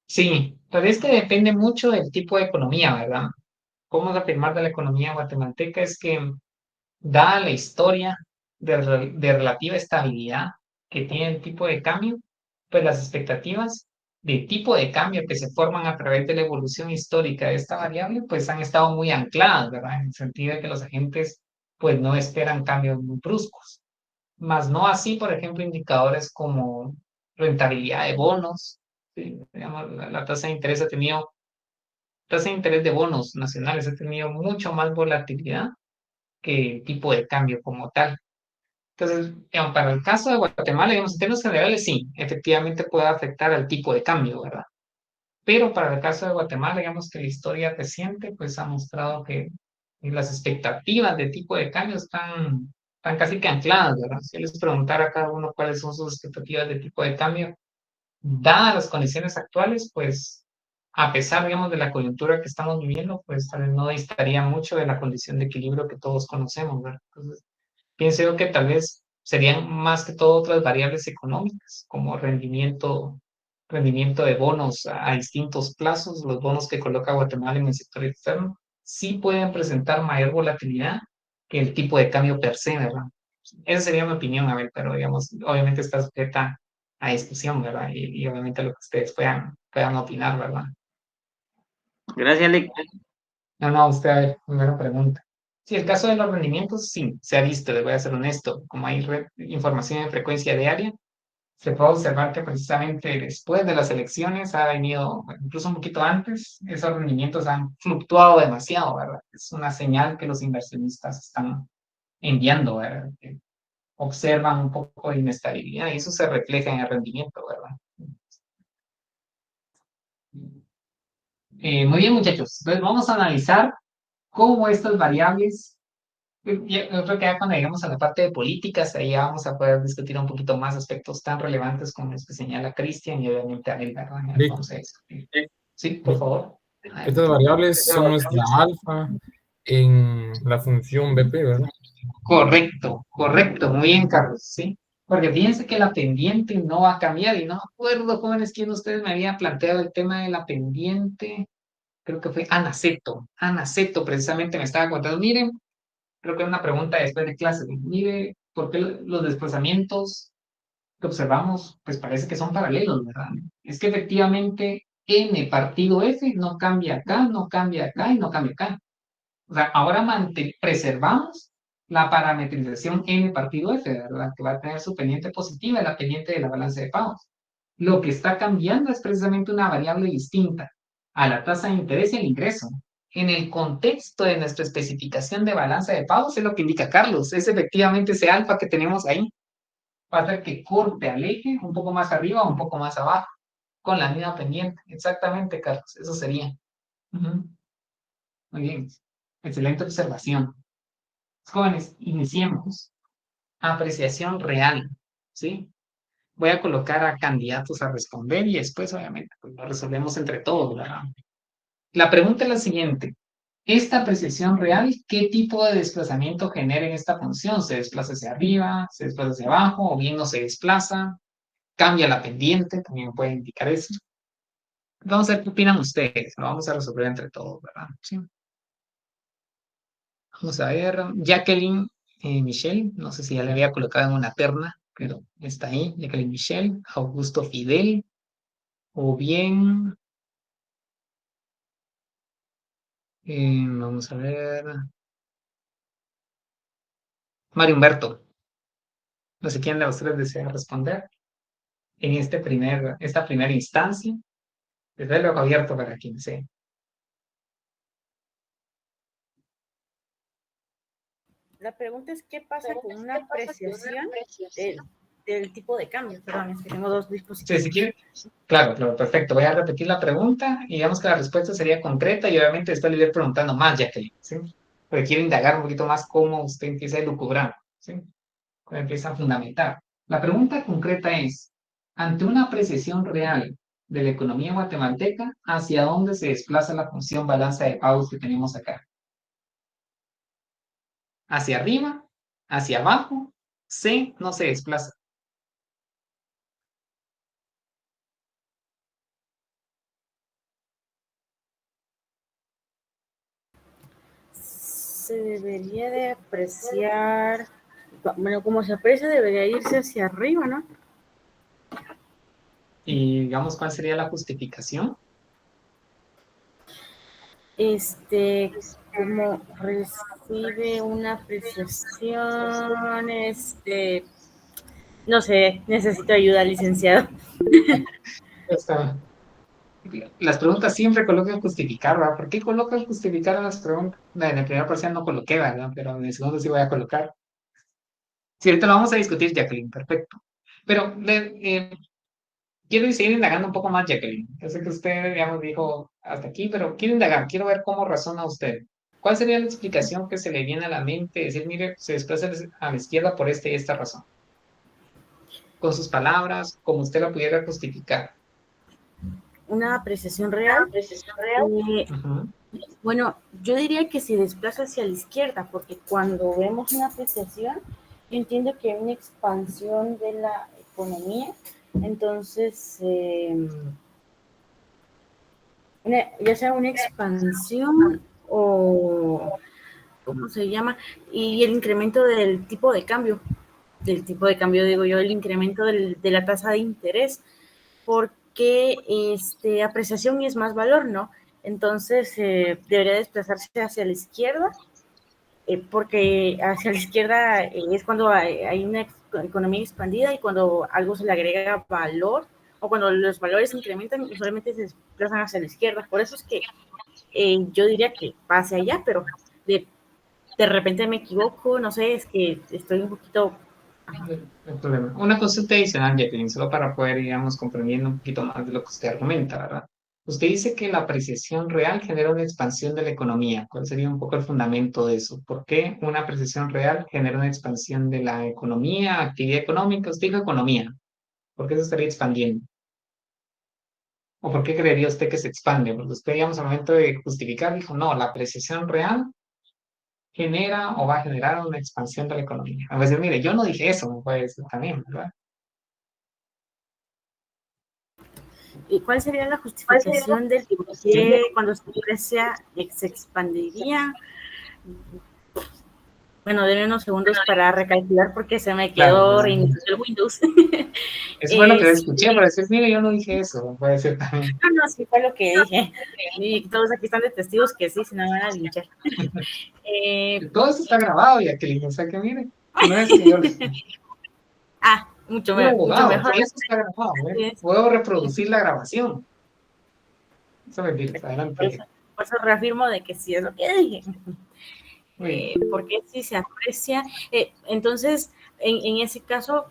Sí, pero es que depende mucho del tipo de economía, ¿verdad? Podemos afirmar de la economía guatemalteca es que, dada la historia de relativa estabilidad que tiene el tipo de cambio, pues las expectativas de tipo de cambio que se forman a través de la evolución histórica de esta variable, pues han estado muy ancladas, ¿verdad? En el sentido de que los agentes, pues no esperan cambios muy bruscos. Más no así, por ejemplo, indicadores como rentabilidad de bonos. ¿Sí? Digamos, la tasa de interés tasa de interés de bonos nacionales ha tenido mucho más volatilidad que el tipo de cambio como tal. Entonces, digamos, para el caso de Guatemala, digamos, en términos generales, sí, efectivamente puede afectar al tipo de cambio, ¿verdad? Pero para el caso de Guatemala, digamos que la historia reciente, pues ha mostrado que las expectativas de tipo de cambio están casi que ancladas, ¿verdad? Si les preguntara a cada uno cuáles son sus expectativas de tipo de cambio, dadas las condiciones actuales, pues a pesar, digamos, de la coyuntura que estamos viviendo, pues tal vez no distaría mucho de la condición de equilibrio que todos conocemos, ¿verdad? Entonces, pienso yo que tal vez serían más que todo otras variables económicas, como rendimiento de bonos a distintos plazos, los bonos que coloca Guatemala en el sector externo, sí pueden presentar mayor volatilidad que el tipo de cambio per se, ¿verdad? Esa sería mi opinión, a ver, pero digamos, obviamente está sujeta a discusión, ¿verdad? Y obviamente lo que ustedes puedan opinar, ¿verdad? Gracias, Lick. No, usted, a ver, primera pregunta. Sí, el caso de los rendimientos, sí, se ha visto, les voy a ser honesto, como hay información en frecuencia diaria, se puede observar que precisamente después de las elecciones ha venido, incluso un poquito antes, esos rendimientos han fluctuado demasiado, ¿verdad? Es una señal que los inversionistas enviando, ¿verdad? Que observan un poco de inestabilidad y eso se refleja en el rendimiento, ¿verdad? Muy bien, muchachos. Entonces vamos a analizar cómo estas variables, yo creo que ya cuando lleguemos a la parte de políticas, ahí ya vamos a poder discutir un poquito más aspectos tan relevantes como los que señala Cristian y obviamente Abel, ¿verdad? Vamos a discutir. Sí, por favor. Estas variables son nuestra alfa en la función BP, ¿verdad? Correcto, correcto, muy bien, Carlos, sí. Porque fíjense que la pendiente no va a cambiar y no me acuerdo, jóvenes, quién de ustedes me había planteado el tema de la pendiente. Creo que fue Anaceto. Anaceto precisamente me estaba contando, miren, creo que era una pregunta después de clase. Mire, ¿por qué los desplazamientos que observamos, pues parece que son paralelos, ¿verdad? Es que efectivamente n partido f no cambia acá, no cambia acá y no cambia acá. O sea, ahora preservamos la parametrización n partido f, ¿verdad? Que va a tener su pendiente positiva y la pendiente de la balanza de pagos. Lo que está cambiando es precisamente una variable distinta a la tasa de interés y el ingreso. En el contexto de nuestra especificación de balanza de pagos es lo que indica Carlos, es efectivamente ese alfa que tenemos ahí. Va a hacer que corte al eje un poco más arriba o un poco más abajo, con la misma pendiente. Exactamente, Carlos, eso sería. Muy bien, excelente observación. Jóvenes, iniciemos. Apreciación real, ¿sí? Voy a colocar a candidatos a responder y después, obviamente, pues lo resolvemos entre todos, ¿verdad? La pregunta es la siguiente. Esta apreciación real, ¿qué tipo de desplazamiento genera en esta función? ¿Se desplaza hacia arriba? ¿Se desplaza hacia abajo? ¿O bien no se desplaza? ¿Cambia la pendiente? También puede indicar eso. Vamos a ver qué opinan ustedes. Lo vamos a resolver entre todos, ¿verdad? Sí. Vamos a ver. Jacqueline Michelle, no sé si ya le había colocado en una terna, pero está ahí. Jacqueline Michelle, Augusto Fidel, o bien... vamos a ver. Mario Humberto. No sé quién de ustedes desea responder en esta primera instancia. Desde luego abierto para quien sea. La pregunta es, ¿qué pasa con una apreciación del tipo de cambio? Perdón, es que tengo dos dispositivos. Sí, si quiere. Claro, claro, perfecto. Voy a repetir la pregunta y digamos que la respuesta sería concreta y obviamente después le iré preguntando más, Jacqueline, ¿sí? Porque quiero indagar un poquito más cómo usted empieza a elucubrar, ¿sí? Cómo empieza a fundamentar. La pregunta concreta es, ante una apreciación real de la economía guatemalteca, ¿hacia dónde se desplaza la función balanza de pagos que tenemos acá? ¿Hacia arriba? ¿Hacia abajo? C, no se desplaza. Se debería de apreciar, bueno, como se aprecia debería irse hacia arriba, ¿no? Y digamos, ¿cuál sería la justificación? Como recibe una apreciación, no sé, necesito ayuda, licenciado. Las preguntas siempre colocan justificar, ¿verdad? ¿Por qué colocan justificar en las preguntas? En el primer parcial no coloqué, ¿verdad? Pero en el segundo sí voy a colocar. Sí, ahorita lo vamos a discutir, Jacqueline, perfecto. Pero quiero seguir indagando un poco más, Jacqueline. Yo sé que usted, digamos, dijo hasta aquí, pero quiero indagar, quiero ver cómo razona usted. ¿Cuál sería la explicación que se le viene a la mente? Decir, mire, se desplaza a la izquierda por esta y esta razón. Con sus palabras, como usted la pudiera justificar. Una apreciación real. Bueno, yo diría que se desplaza hacia la izquierda, porque cuando vemos una apreciación, yo entiendo que hay una expansión de la economía, entonces, ya sea una expansión o, ¿cómo se llama? Y el incremento del tipo de cambio, digo yo, el incremento de la tasa de interés, porque apreciación es más valor, ¿no? Entonces, debería desplazarse hacia la izquierda, porque hacia la izquierda es cuando hay una economía expandida y cuando algo se le agrega valor, o cuando los valores incrementan, usualmente se desplazan hacia la izquierda. Por eso es que yo diría que pase allá, pero de repente me equivoco, no sé, es que estoy un poquito... No hay problema. Una consulta adicional, Jacqueline, solo para poder, digamos, comprendiendo un poquito más de lo que usted argumenta, ¿verdad? Usted dice que la apreciación real genera una expansión de la economía. ¿Cuál sería un poco el fundamento de eso? ¿Por qué una apreciación real genera una expansión de la economía, actividad económica? Usted dijo economía. ¿Por qué se estaría expandiendo? ¿O por qué creería usted que se expande? Porque usted, digamos, al momento de justificar, dijo, no, la apreciación real genera o va a generar una expansión de la economía. A veces, mire, yo no dije eso, me puede decir también, ¿verdad? ¿Y cuál sería la justificación del por qué cuando se aprecia se expandiría? Bueno, denme unos segundos para recalcular porque se me quedó reiniciar el Windows. Eso fue lo que escuché, pero decir, mire, yo no dije eso, puede ser también. No, sí fue lo que dije. Y todos aquí están de testigos que sí, se me van a linchar. Todo esto está grabado, Jacqueline, o sea que mire, no es que yo le... mucho, abogado, mucho mejor. Eso está grabado, ¿eh? Puedo reproducir la grabación. Eso me pide, adelante. Por eso reafirmo de que sí es lo que dije. Porque si se aprecia, entonces, en ese caso,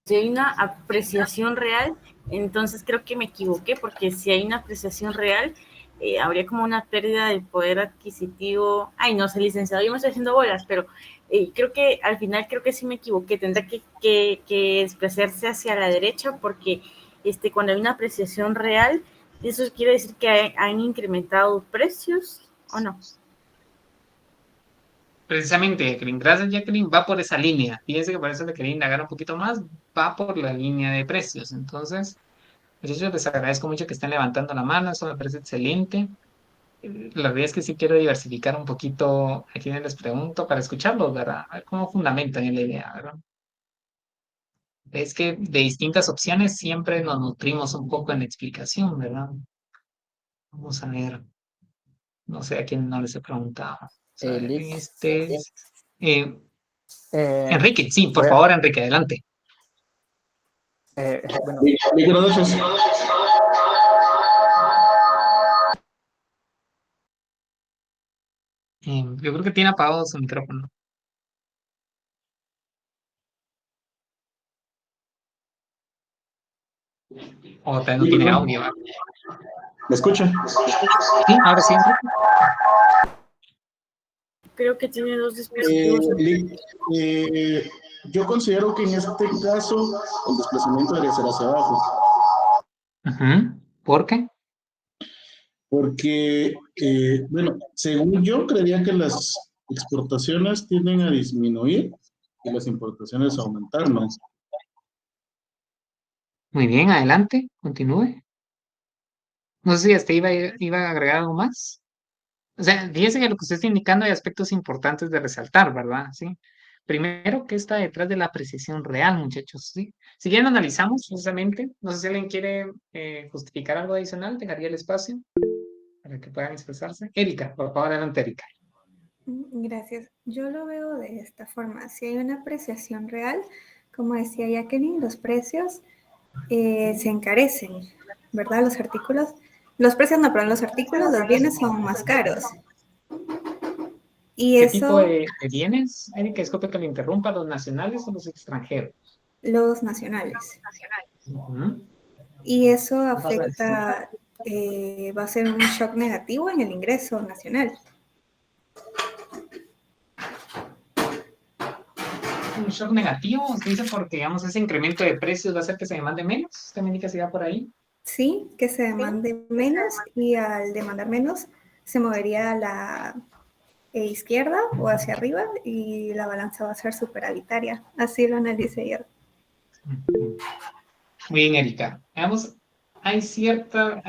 si hay una apreciación real, entonces creo que me equivoqué, porque si hay una apreciación real, habría como una pérdida del poder adquisitivo. Ay, no sé, licenciado, yo me estoy haciendo bolas, pero creo que al final creo que sí me equivoqué. Tendrá que desplazarse hacia la derecha, porque cuando hay una apreciación real, eso quiere decir que han incrementado precios, ¿o no? Precisamente, Jacqueline, gracias, Jacqueline, va por esa línea. Fíjense que por eso le quería indagar un poquito más, va por la línea de precios. Entonces, muchachos, les agradezco mucho que estén levantando la mano, eso me parece excelente. La verdad es que sí quiero diversificar un poquito a quienes les pregunto para escucharlos, ¿verdad? A ver cómo fundamentan la idea, ¿verdad? Es que de distintas opciones siempre nos nutrimos un poco en la explicación, ¿verdad? Vamos a ver. No sé a quién no les he preguntado. Enrique, sí, por favor, Enrique, adelante. Bueno. Yo creo que tiene apagado su micrófono. O tal vez no tiene audio. ¿Me escuchan? Sí, ahora sí, Enrique. Creo que tiene dos dispositivos. Yo considero que en este caso el desplazamiento debería ser hacia abajo. ¿Por qué? Porque, bueno, según yo, creería que las exportaciones tienden a disminuir y las importaciones a aumentar más. Muy bien, adelante, continúe. No sé si hasta iba a agregar algo más. O sea, fíjese que lo que usted está indicando hay aspectos importantes de resaltar, ¿verdad? Sí. Primero, ¿qué está detrás de la apreciación real, muchachos? ¿Sí? Si bien analizamos precisamente, no sé si alguien quiere justificar algo adicional, dejaría el espacio para que puedan expresarse. Erika, por favor, adelante, Erika. Gracias. Yo lo veo de esta forma. Si hay una apreciación real, como decía Jacqueline, los precios se encarecen, ¿verdad? Los artículos, los precios no, pero los artículos, los bienes son más caros. Y ¿Qué eso, tipo de bienes, Erika? Disculpe que le interrumpa, ¿los nacionales o los extranjeros? Los nacionales. Y eso afecta, va a ser un shock negativo en el ingreso nacional. Un shock negativo, usted dice porque, digamos, ese incremento de precios va a hacer que se demande menos. ¿Usted me indica si va por ahí? Sí, que se demande menos, y al demandar menos se movería a la izquierda o hacia arriba y la balanza va a ser superavitaria. Así lo analicé yo. Muy bien, Erika. Veamos, hay cierto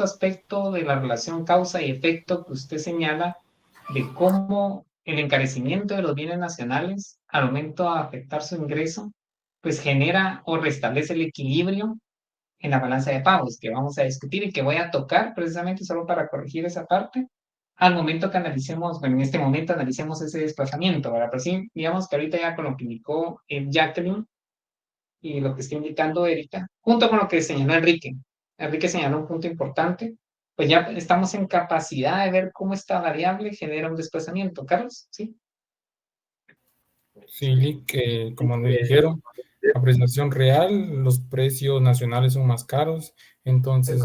aspecto de la relación causa y efecto que usted señala de cómo el encarecimiento de los bienes nacionales al momento de afectar su ingreso, pues genera o restablece el equilibrio en la balanza de pagos, que vamos a discutir y que voy a tocar precisamente solo para corregir esa parte al momento que analicemos, bueno, en este momento analicemos ese desplazamiento, ¿verdad? Pero sí, digamos que ahorita ya con lo que indicó Jacqueline y lo que está indicando Erika, junto con lo que señaló Enrique. Enrique señaló un punto importante, pues ya estamos en capacidad de ver cómo esta variable genera un desplazamiento. Carlos, ¿sí? Sí, que como nos dijeron, apreciación real, los precios nacionales son más caros, entonces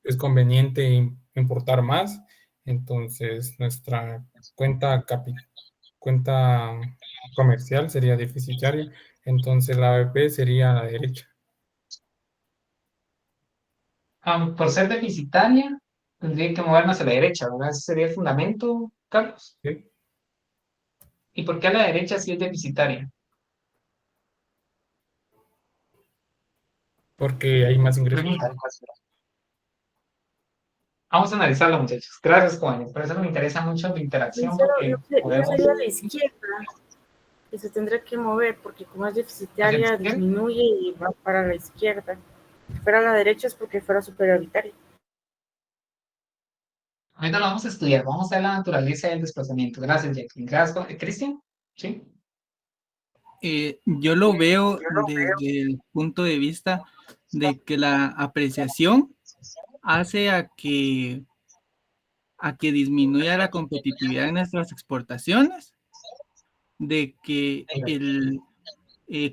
es conveniente importar más, entonces nuestra cuenta comercial sería deficitaria, entonces la ABP sería a la derecha. Por ser deficitaria, tendría que movernos a la derecha, ¿verdad? Ese sería el fundamento, Carlos. Sí. ¿Y por qué a la derecha sí es deficitaria? Porque hay más ingresos. Vamos a analizarlo, muchachos. Gracias, jóvenes. Por eso me interesa mucho la interacción. Porque No sería a la izquierda que se tendrá que mover, porque como es deficitaria, disminuye y va para la izquierda. Si fuera a la derecha es porque fuera superioritaria. Ahorita lo vamos a estudiar. Vamos a ver la naturaleza del desplazamiento. Gracias, Jacqueline. Gracias, Cristian. ¿Sí? Yo lo veo desde el punto de vista de que la apreciación hace a que disminuya la competitividad en nuestras exportaciones, de que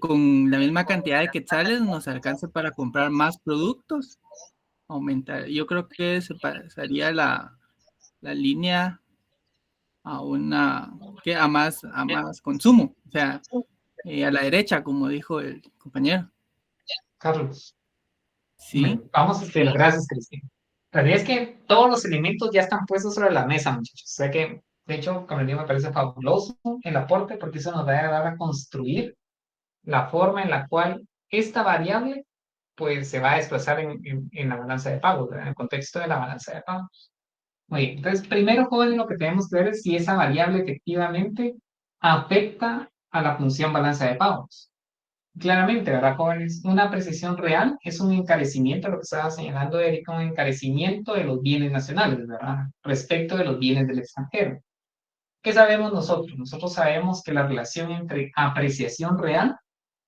con la misma cantidad de quetzales nos alcance para comprar más productos, aumentar. Yo creo que se pasaría la línea a más consumo, o sea, a la derecha, como dijo el compañero. Carlos. Sí. Vamos a estudiar. Gracias, Cristian. La realidad es que todos los elementos ya están puestos sobre la mesa, muchachos. O sea que, de hecho, como les digo, me parece fabuloso el aporte porque eso nos va a ayudar a construir la forma en la cual esta variable pues se va a desplazar en la balanza de pagos, ¿verdad? En el contexto de la balanza de pagos. Muy bien, entonces primero, jóvenes, lo que tenemos que ver es si esa variable efectivamente afecta a la función balanza de pagos. Claramente, ¿verdad, jóvenes? Una apreciación real es un encarecimiento, lo que estaba señalando Erika, un encarecimiento de los bienes nacionales, ¿verdad? Respecto de los bienes del extranjero. ¿Qué sabemos nosotros? Nosotros sabemos que la relación entre apreciación real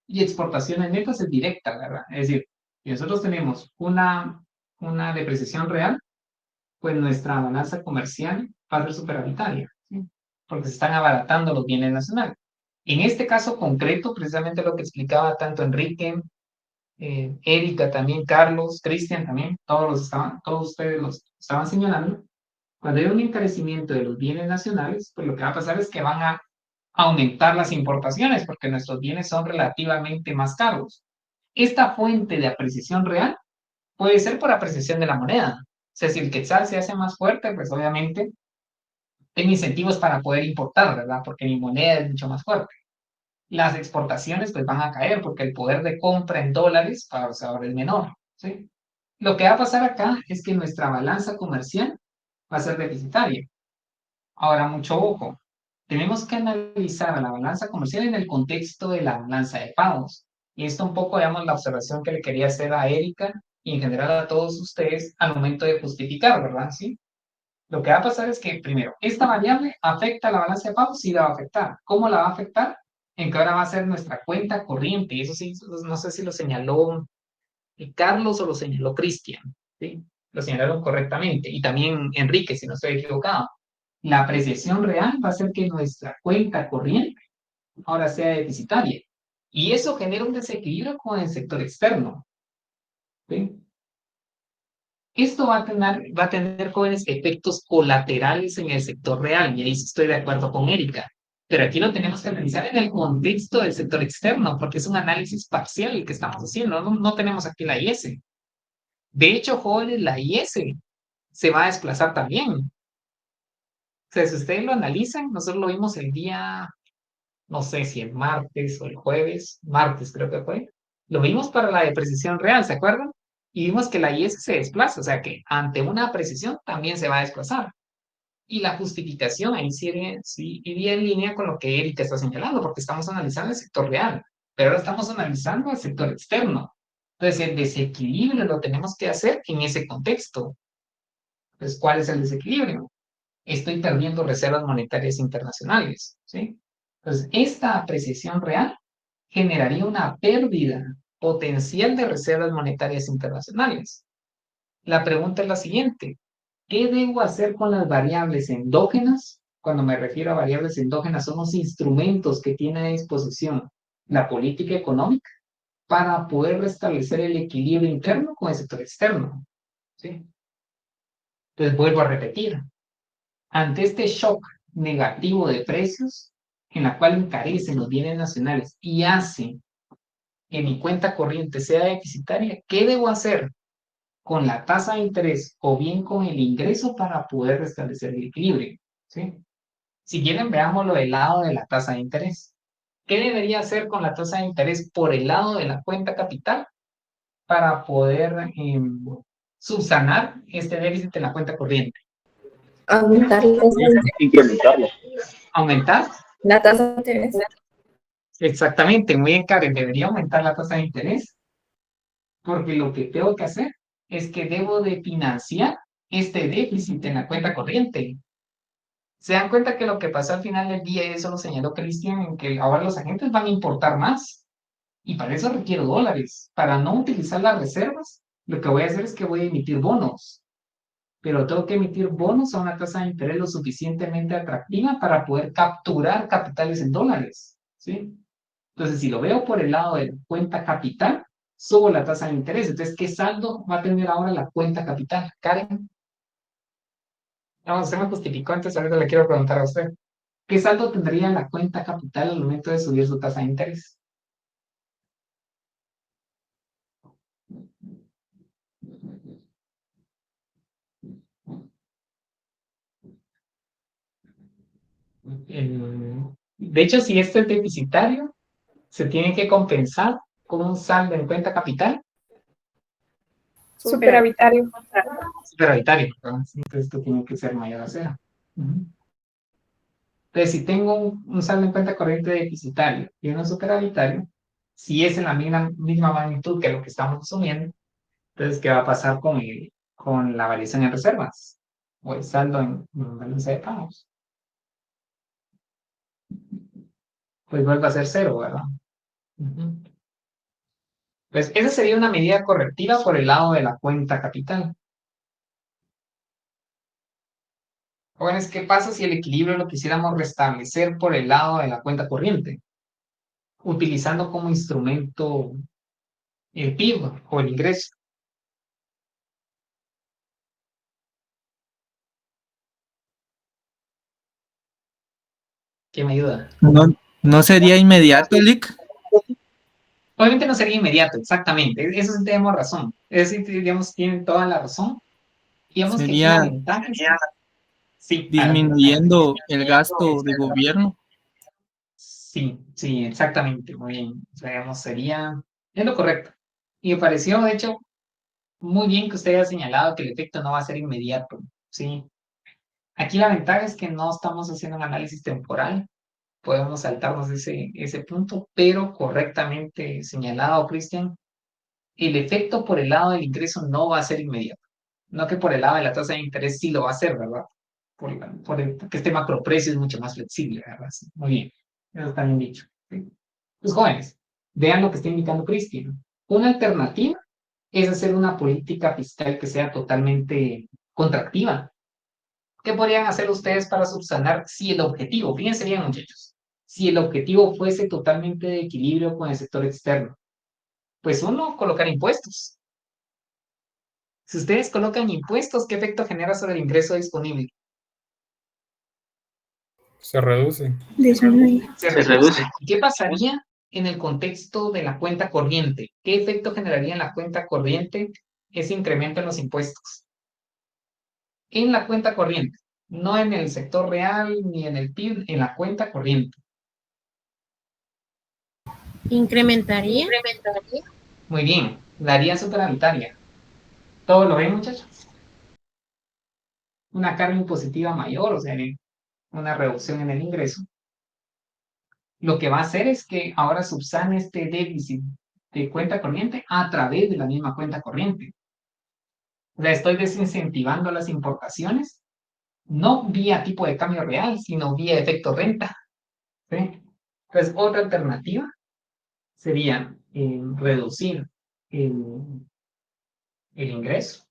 y exportaciones netas es directa, ¿verdad? Es decir, si nosotros tenemos una depreciación real, pues nuestra balanza comercial va a ser superavitaria, ¿sí? Porque se están abaratando los bienes nacionales. En este caso concreto, precisamente lo que explicaba tanto Enrique, Erika también, Carlos, Cristian también, todos ustedes los estaban señalando, cuando hay un encarecimiento de los bienes nacionales, pues lo que va a pasar es que van a aumentar las importaciones porque nuestros bienes son relativamente más caros. Esta fuente de apreciación real puede ser por apreciación de la moneda. O sea, si el quetzal se hace más fuerte, pues obviamente tengo incentivos para poder importar, ¿verdad? Porque mi moneda es mucho más fuerte. Las exportaciones pues van a caer porque el poder de compra en dólares para los ahora es menor, ¿sí? Lo que va a pasar acá es que nuestra balanza comercial va a ser deficitaria. Ahora, mucho ojo. Tenemos que analizar a la balanza comercial en el contexto de la balanza de pagos. Y esto un poco, digamos, la observación que le quería hacer a Erika y en general a todos ustedes al momento de justificar, ¿verdad? ¿Sí? Lo que va a pasar es que, primero, esta variable afecta a la balanza de pagos, sí la va a afectar. ¿Cómo la va a afectar? En que ahora va a ser nuestra cuenta corriente. Eso sí, no sé si lo señaló Carlos o lo señaló Cristian, ¿sí? Lo señalaron correctamente. Y también Enrique, si no estoy equivocado. La apreciación real va a hacer que nuestra cuenta corriente ahora sea deficitaria. Y eso genera un desequilibrio con el sector externo, ¿sí? Esto va a tener jóvenes efectos colaterales en el sector real, y ahí sí estoy de acuerdo con Erika. Pero aquí lo tenemos que analizar en el contexto del sector externo, porque es un análisis parcial el que estamos haciendo. No tenemos aquí la IS. De hecho, jóvenes, la IS se va a desplazar también. O sea, si ustedes lo analizan, nosotros lo vimos el día, no sé si el martes o el jueves, martes creo que fue, lo vimos para la depreciación real, ¿se acuerdan? Y vimos que la IS se desplaza, o sea que ante una apreciación también se va a desplazar. Y la justificación ahí sí iría en línea con lo que Erika está señalando, porque estamos analizando el sector real, pero ahora estamos analizando el sector externo. Entonces el desequilibrio lo tenemos que hacer en ese contexto. Entonces, ¿cuál es el desequilibrio? Estoy perdiendo reservas monetarias internacionales, ¿sí? Entonces, esta apreciación real generaría una pérdida potencial de reservas monetarias internacionales. La pregunta es la siguiente: ¿Qué debo hacer con las variables endógenas? Cuando me refiero a variables endógenas, son los instrumentos que tiene a disposición la política económica para poder restablecer el equilibrio interno con el sector externo. ¿Sí? Entonces vuelvo a repetir. Ante este shock negativo de precios, en la cual encarecen los bienes nacionales y hace que mi cuenta corriente sea deficitaria, ¿qué debo hacer con la tasa de interés o bien con el ingreso para poder restablecer el equilibrio? ¿Sí? Si quieren, veámoslo del lado de la tasa de interés. ¿Qué debería hacer con la tasa de interés por el lado de la cuenta capital para poder subsanar este déficit en la cuenta corriente? Aumentar la tasa de interés. Incrementarlo. ¿Aumentar? La tasa de interés. Exactamente, muy bien, Karen. Debería aumentar la tasa de interés porque lo que tengo que hacer es que debo de financiar este déficit en la cuenta corriente. Se dan cuenta que lo que pasó al final del día, eso lo señaló Cristian, en que ahora los agentes van a importar más y para eso requiero dólares. Para no utilizar las reservas, lo que voy a hacer es que voy a emitir bonos, pero tengo que emitir bonos a una tasa de interés lo suficientemente atractiva para poder capturar capitales en dólares, ¿sí? Entonces, si lo veo por el lado de la cuenta capital, subo la tasa de interés. Entonces, ¿qué saldo va a tener ahora la cuenta capital? Karen. No, usted me justificó, entonces ahorita le quiero preguntar a usted. ¿Qué saldo tendría la cuenta capital al momento de subir su tasa de interés? De hecho, si esto es deficitario, se tiene que compensar con un saldo en cuenta capital Superavitario. superavitario, ¿verdad? Entonces esto tiene que ser mayor a cero. Entonces, si tengo un saldo en cuenta corriente deficitario y uno superavitario, si es en la misma magnitud que lo que estamos asumiendo, entonces, ¿qué va a pasar con la variación en reservas? O el saldo en balance de pagos. Pues vuelve a ser cero, ¿verdad? Pues esa sería una medida correctiva por el lado de la cuenta capital. Jóvenes, ¿qué pasa si el equilibrio lo quisiéramos restablecer por el lado de la cuenta corriente? Utilizando como instrumento el PIB o el ingreso. ¿Quién me ayuda? No sería inmediato, Lick. Obviamente no sería inmediato, exactamente. Eso sí tenemos razón. Es decir, digamos, tienen toda la razón. Digamos que aquí la Sería ventaja es... Sí, disminuyendo el gasto de gobierno. Sí, sí, exactamente. Muy bien. O sea, digamos, sería... Es lo correcto. Y me pareció, de hecho, muy bien que usted haya señalado que el efecto no va a ser inmediato. Sí. Aquí la ventaja es que no estamos haciendo un análisis temporal. Podemos saltarnos ese punto, pero correctamente señalado, Cristian, el efecto por el lado del ingreso no va a ser inmediato. No que por el lado de la tasa de interés sí lo va a hacer, ¿verdad? Porque este macroprecio es mucho más flexible, ¿verdad? Sí, muy bien. Eso está bien dicho. ¿Sí? Pues jóvenes, vean lo que está indicando Cristian. Una alternativa es hacer una política fiscal que sea totalmente contractiva. ¿Qué podrían hacer ustedes para subsanar si el objetivo, fíjense bien muchachos, si el objetivo fuese totalmente de equilibrio con el sector externo? Pues uno, colocar impuestos. Si ustedes colocan impuestos, ¿qué efecto genera sobre el ingreso disponible? Se reduce. Disminuye. Se reduce. ¿Y qué pasaría en el contexto de la cuenta corriente? ¿Qué efecto generaría en la cuenta corriente ese incremento en los impuestos? En la cuenta corriente, no en el sector real ni en el PIB, en la cuenta corriente. ¿Incrementaría? Muy bien, daría superavitaria. ¿Todo lo ven, muchachos? Una carga impositiva mayor, o sea, una reducción en el ingreso. Lo que va a hacer es que ahora subsane este déficit de cuenta corriente a través de la misma cuenta corriente. O sea, estoy desincentivando las importaciones, no vía tipo de cambio real, sino vía efecto renta. ¿Sí? Entonces, otra alternativa sería reducir el ingreso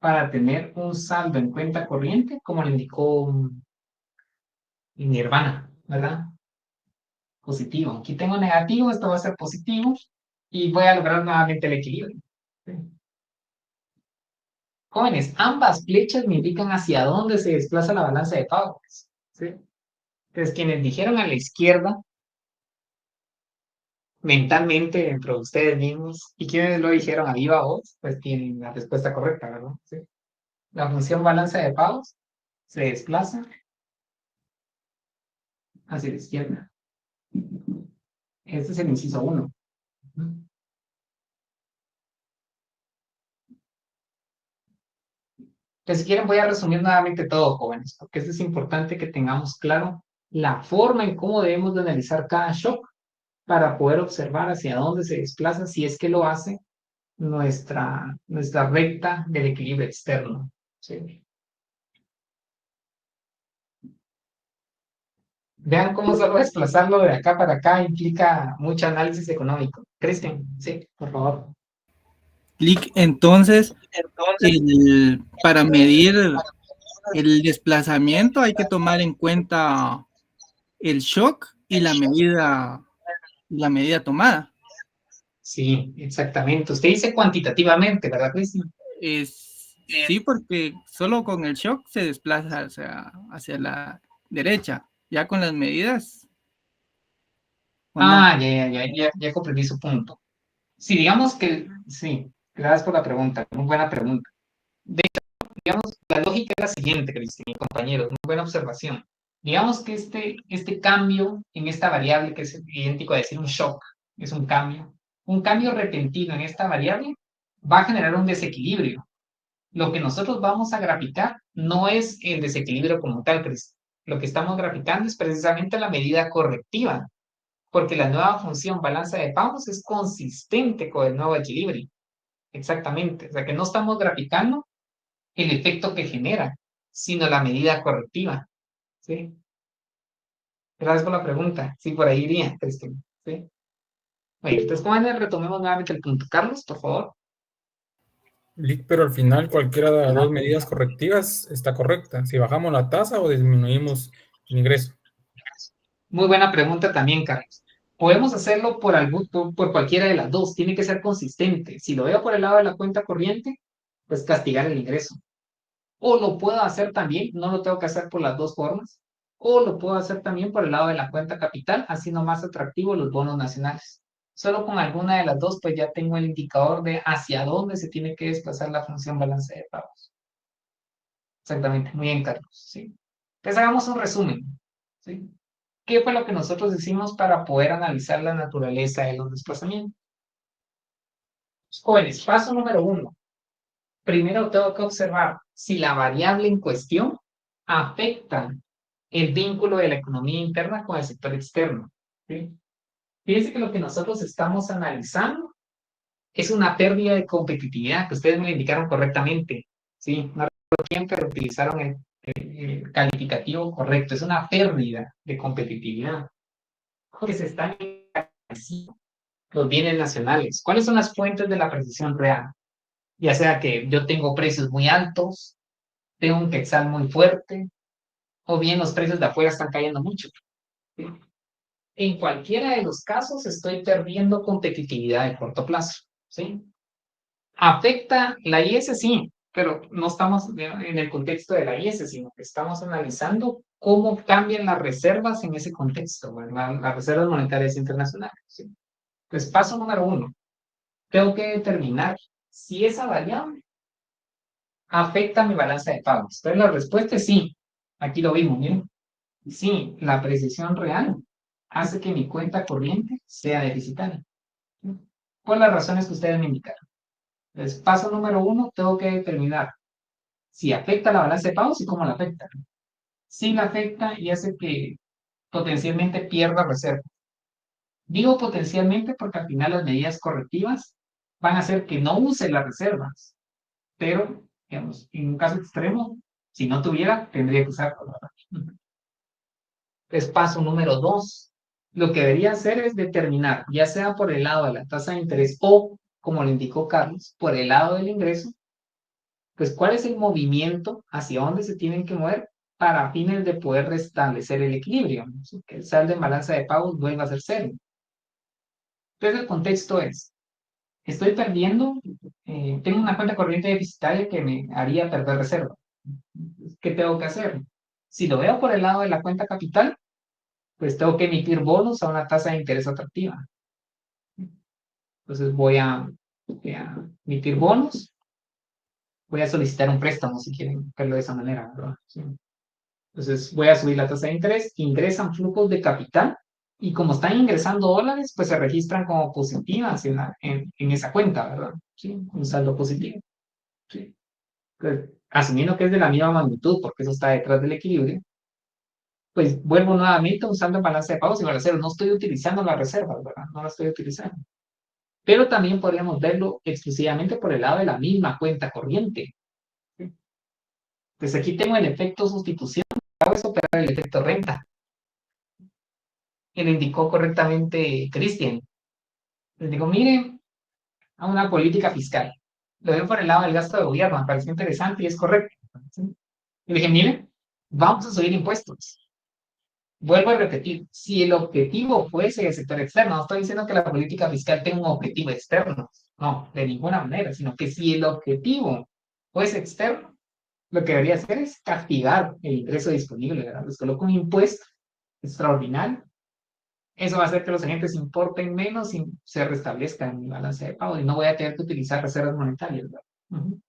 para tener un saldo en cuenta corriente, como le indicó mi hermana, ¿verdad? Positivo. Aquí tengo negativo, esto va a ser positivo y voy a lograr nuevamente el equilibrio. ¿Sí? Jóvenes, ambas flechas me indican hacia dónde se desplaza la balanza de pagos. ¿Sí? Entonces, quienes dijeron a la izquierda, mentalmente dentro de ustedes mismos, y quienes lo dijeron a viva voz, pues tienen la respuesta correcta, ¿verdad? ¿Sí? La función balanza de pagos se desplaza hacia la izquierda. Este es el inciso 1. Pues si quieren voy a resumir nuevamente todo, jóvenes, porque es importante que tengamos claro la forma en cómo debemos de analizar cada shock para poder observar hacia dónde se desplaza, si es que lo hace, nuestra recta del equilibrio externo. ¿Sí? Vean cómo solo desplazarlo de acá para acá implica mucho análisis económico. Cristian, sí, por favor. Clic, entonces, para medir el desplazamiento hay que tomar en cuenta el shock y la medida tomada. Sí, exactamente. Usted dice cuantitativamente, ¿verdad, Cristian? Sí, porque solo con el shock se desplaza hacia la derecha. Ya con las medidas. Ah, ya comprendí su punto. Si digamos que, sí, gracias por la pregunta, muy buena pregunta. De hecho, digamos, la lógica es la siguiente, Cristian y compañeros, muy buena observación. Digamos que este cambio en esta variable, que es idéntico a decir un shock, es un cambio repentino en esta variable va a generar un desequilibrio. Lo que nosotros vamos a graficar no es el desequilibrio como tal, Cristian. Lo que estamos graficando es precisamente la medida correctiva, porque la nueva función balanza de pagos es consistente con el nuevo equilibrio. Exactamente. O sea que no estamos graficando el efecto que genera, sino la medida correctiva. ¿Sí? Gracias por la pregunta. Sí, por ahí iría, Cristian. ¿Sí? Oye, entonces, jóvenes, retomemos nuevamente el punto. Carlos, por favor. Pero al final cualquiera de las dos medidas correctivas está correcta. Si bajamos la tasa o disminuimos el ingreso. Muy buena pregunta también, Carlos. Podemos hacerlo por cualquiera de las dos. Tiene que ser consistente. Si lo veo por el lado de la cuenta corriente, pues castigar el ingreso. O lo puedo hacer también, no lo tengo que hacer por las dos formas, o lo puedo hacer también por el lado de la cuenta capital, haciendo más atractivo los bonos nacionales. Solo con alguna de las dos, pues ya tengo el indicador de hacia dónde se tiene que desplazar la función balance de pagos. Exactamente, muy bien, Carlos. ¿Sí? Entonces hagamos un resumen. ¿Sí? ¿Qué fue lo que nosotros hicimos para poder analizar la naturaleza de los desplazamientos? Jóvenes, paso número 1. Primero tengo que observar si la variable en cuestión afecta el vínculo de la economía interna con el sector externo. ¿Sí? Fíjense que lo que nosotros estamos analizando es una pérdida de competitividad, que ustedes me lo indicaron correctamente. Sí, no recuerdo quién, pero utilizaron el calificativo correcto. Es una pérdida de competitividad. Que se están encareciendo los bienes nacionales. ¿Cuáles son las fuentes de la precisión real? Ya sea que yo tengo precios muy altos, tengo un quetzal muy fuerte, o bien los precios de afuera están cayendo mucho. ¿Sí? En cualquiera de los casos estoy perdiendo competitividad de corto plazo. ¿Sí? ¿Afecta la IS? Sí, pero no estamos en el contexto de la IS, sino que estamos analizando cómo cambian las reservas en ese contexto, ¿verdad? Las reservas monetarias internacionales. ¿Sí? Pues paso número 1, tengo que determinar si esa variable afecta mi balanza de pagos. Entonces la respuesta es sí. Aquí lo vimos, miren. Sí, la precisión real hace que mi cuenta corriente sea deficitaria. Por las razones que ustedes me indicaron. Entonces, paso número 1, tengo que determinar si afecta la balanza de pagos y cómo la afecta. Si la afecta y hace que potencialmente pierda reserva. Digo potencialmente porque al final las medidas correctivas van a hacer que no use las reservas. Pero, digamos, en un caso extremo, si no tuviera, tendría que usarlo. Es paso número 2. Lo que debería hacer es determinar, ya sea por el lado de la tasa de interés o, como le indicó Carlos, por el lado del ingreso, pues cuál es el movimiento, hacia dónde se tienen que mover para fines de poder restablecer el equilibrio, ¿no? Que el saldo en balanza de pagos vuelva a ser cero. Entonces el contexto es, estoy perdiendo, tengo una cuenta corriente deficitaria que me haría perder reserva. ¿Qué tengo que hacer? Si lo veo por el lado de la cuenta capital, pues tengo que emitir bonos a una tasa de interés atractiva. Entonces voy a emitir bonos, voy a solicitar un préstamo si quieren verlo de esa manera, ¿verdad? Sí. Entonces voy a subir la tasa de interés, ingresan flujos de capital y como están ingresando dólares, pues se registran como positivas en esa cuenta, ¿verdad? Sí, un saldo positivo. Sí. Pues, asumiendo que es de la misma magnitud, porque eso está detrás del equilibrio, pues vuelvo nuevamente a un saldo en balance de pagos igual a cero. No estoy utilizando las reservas, ¿verdad? No las estoy utilizando. Pero también podríamos verlo exclusivamente por el lado de la misma cuenta corriente. Entonces aquí tengo el efecto sustitución, hago es operar el efecto renta. Y lo indicó correctamente Cristian. Les digo, miren, a una política fiscal. Lo veo por el lado del gasto de gobierno, me pareció interesante y es correcto. ¿Sí? Y dije, miren, vamos a subir impuestos. Vuelvo a repetir, si el objetivo fuese el sector externo, no estoy diciendo que la política fiscal tenga un objetivo externo, no, de ninguna manera, sino que si el objetivo fuese externo, lo que debería hacer es castigar el ingreso disponible, ¿verdad? Les coloco un impuesto extraordinario. Eso va a hacer que los agentes importen menos y se restablezca en mi balance de pago y no voy a tener que utilizar reservas monetarias, ¿verdad? Uh-huh.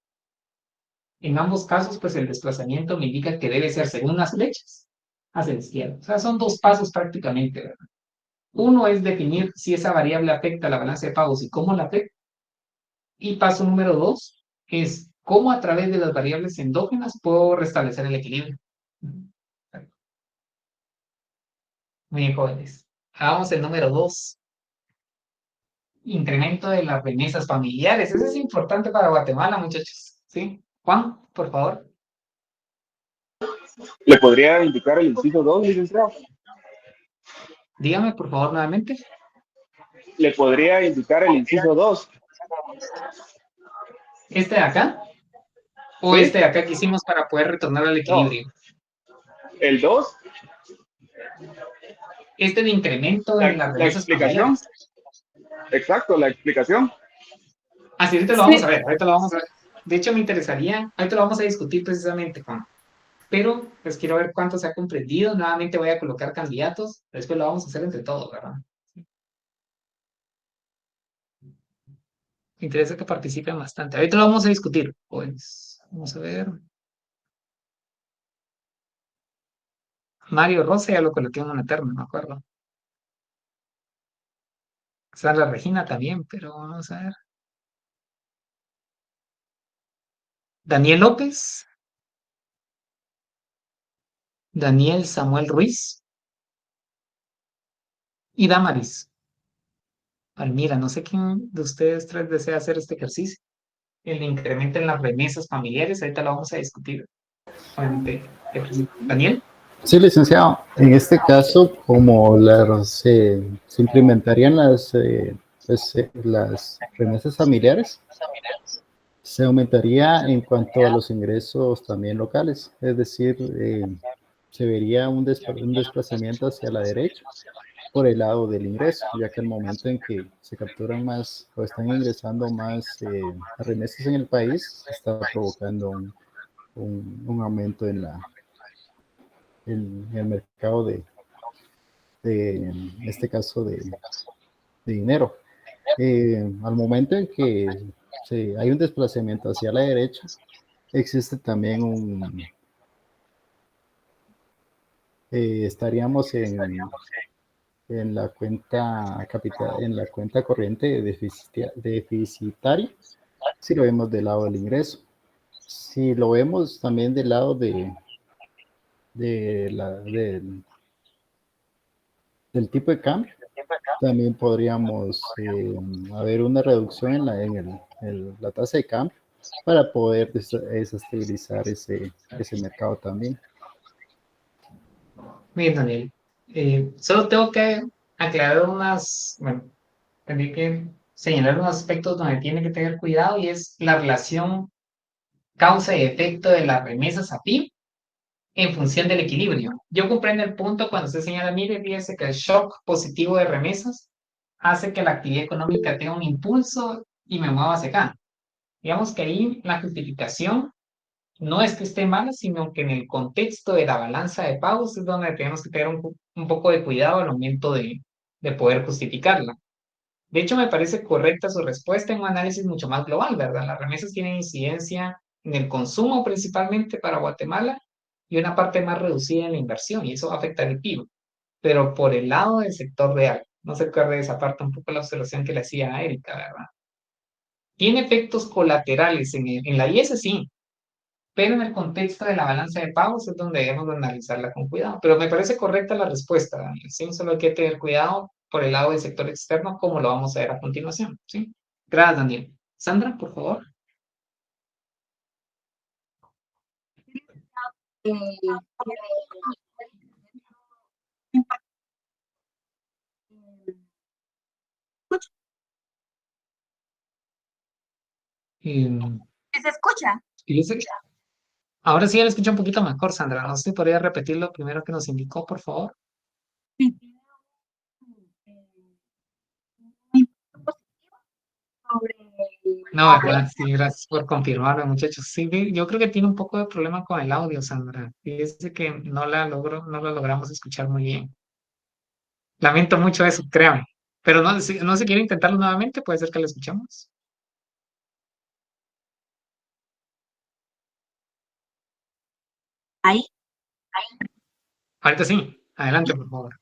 En ambos casos, pues el desplazamiento me indica que debe ser según las flechas hacia la izquierda. O sea, son dos pasos prácticamente, ¿verdad? Uno es definir si esa variable afecta a la balanza de pagos y cómo la afecta. Y paso número 2 es cómo a través de las variables endógenas puedo restablecer el equilibrio. Muy bien, jóvenes. Hagamos el número 2. Incremento de las remesas familiares. Eso es importante para Guatemala, muchachos. ¿Sí? Juan, por favor. ¿Le podría indicar el inciso 2, licenciado? Dígame, por favor, nuevamente. ¿Le podría indicar el inciso 2? ¿Este de acá? ¿O ¿Sí? este de acá que hicimos para poder retornar al equilibrio? No. ¿El 2? Este de incremento en las remesas explicación. familiares. Exacto, la explicación. Así, ahorita lo vamos a ver, ahorita lo vamos a ver. De hecho, me interesaría, ahorita lo vamos a discutir precisamente, Juan. Pero, pues quiero ver cuánto se ha comprendido. Nuevamente voy a colocar candidatos. Después lo vamos a hacer entre todos, ¿verdad? Me interesa que participen bastante. Ahorita lo vamos a discutir. Pues, vamos a ver. Mario Rosa ya lo coloqué en una terna, me acuerdo. Sara Regina también, pero vamos a ver. Daniel López. Daniel Samuel Ruiz. Y Damaris. Palmira, no sé quién de ustedes tres desea hacer este ejercicio. El incremento en las remesas familiares, ahorita lo vamos a discutir. Daniel. Sí, licenciado. En este caso, como se implementarían las remesas familiares, se aumentaría en cuanto a los ingresos también locales. Es decir, se vería un desplazamiento hacia la derecha por el lado del ingreso, ya que el momento en que se capturan más o están ingresando más remesas en el país, está provocando un aumento en el mercado en este caso de dinero. Al momento en que hay un desplazamiento hacia la derecha, existe también estaríamos en la cuenta capital, en la cuenta corriente deficitaria, si lo vemos del lado del ingreso. Si lo vemos también del lado del tipo de cambio, también podríamos haber una reducción en la tasa de cambio para poder desestabilizar ese mercado también. Bien, Daniel. Solo tengo que aclarar tendría que señalar unos aspectos donde tiene que tener cuidado y es la relación causa y efecto de las remesas a PIB en función del equilibrio. Yo comprendo el punto cuando se señala, mire, fíjese que el shock positivo de remesas hace que la actividad económica tenga un impulso y me mueva hacia acá. Digamos que ahí la justificación no es que esté mala, sino que en el contexto de la balanza de pagos es donde tenemos que tener un poco de cuidado al momento de poder justificarla. De hecho, me parece correcta su respuesta en un análisis mucho más global, ¿verdad? Las remesas tienen incidencia en el consumo principalmente para Guatemala y una parte más reducida en la inversión, y eso va a afectar el PIB. Pero por el lado del sector real, no se acuerde de esa parte un poco la observación que le hacía a Erika, ¿verdad? Tiene efectos colaterales en la IS, sí, pero en el contexto de la balanza de pagos es donde debemos de analizarla con cuidado. Pero me parece correcta la respuesta, Daniel, ¿sí? Solo hay que tener cuidado por el lado del sector externo, como lo vamos a ver a continuación, ¿sí? Gracias, Daniel. Sandra, por favor. ¿Sí se escucha? Ahora sí ya lo escucho un poquito mejor, Sandra. No sé si podría repetir lo primero que nos indicó, por favor. No, ¿verdad? Sí, gracias por confirmarlo, muchachos. Sí, yo creo que tiene un poco de problema con el audio, Sandra. Fíjese que no lo logramos escuchar muy bien. Lamento mucho eso, créame. Pero no, no se quiere intentarlo nuevamente, puede ser que lo escuchemos. Ahí. Ahorita sí, adelante, por favor.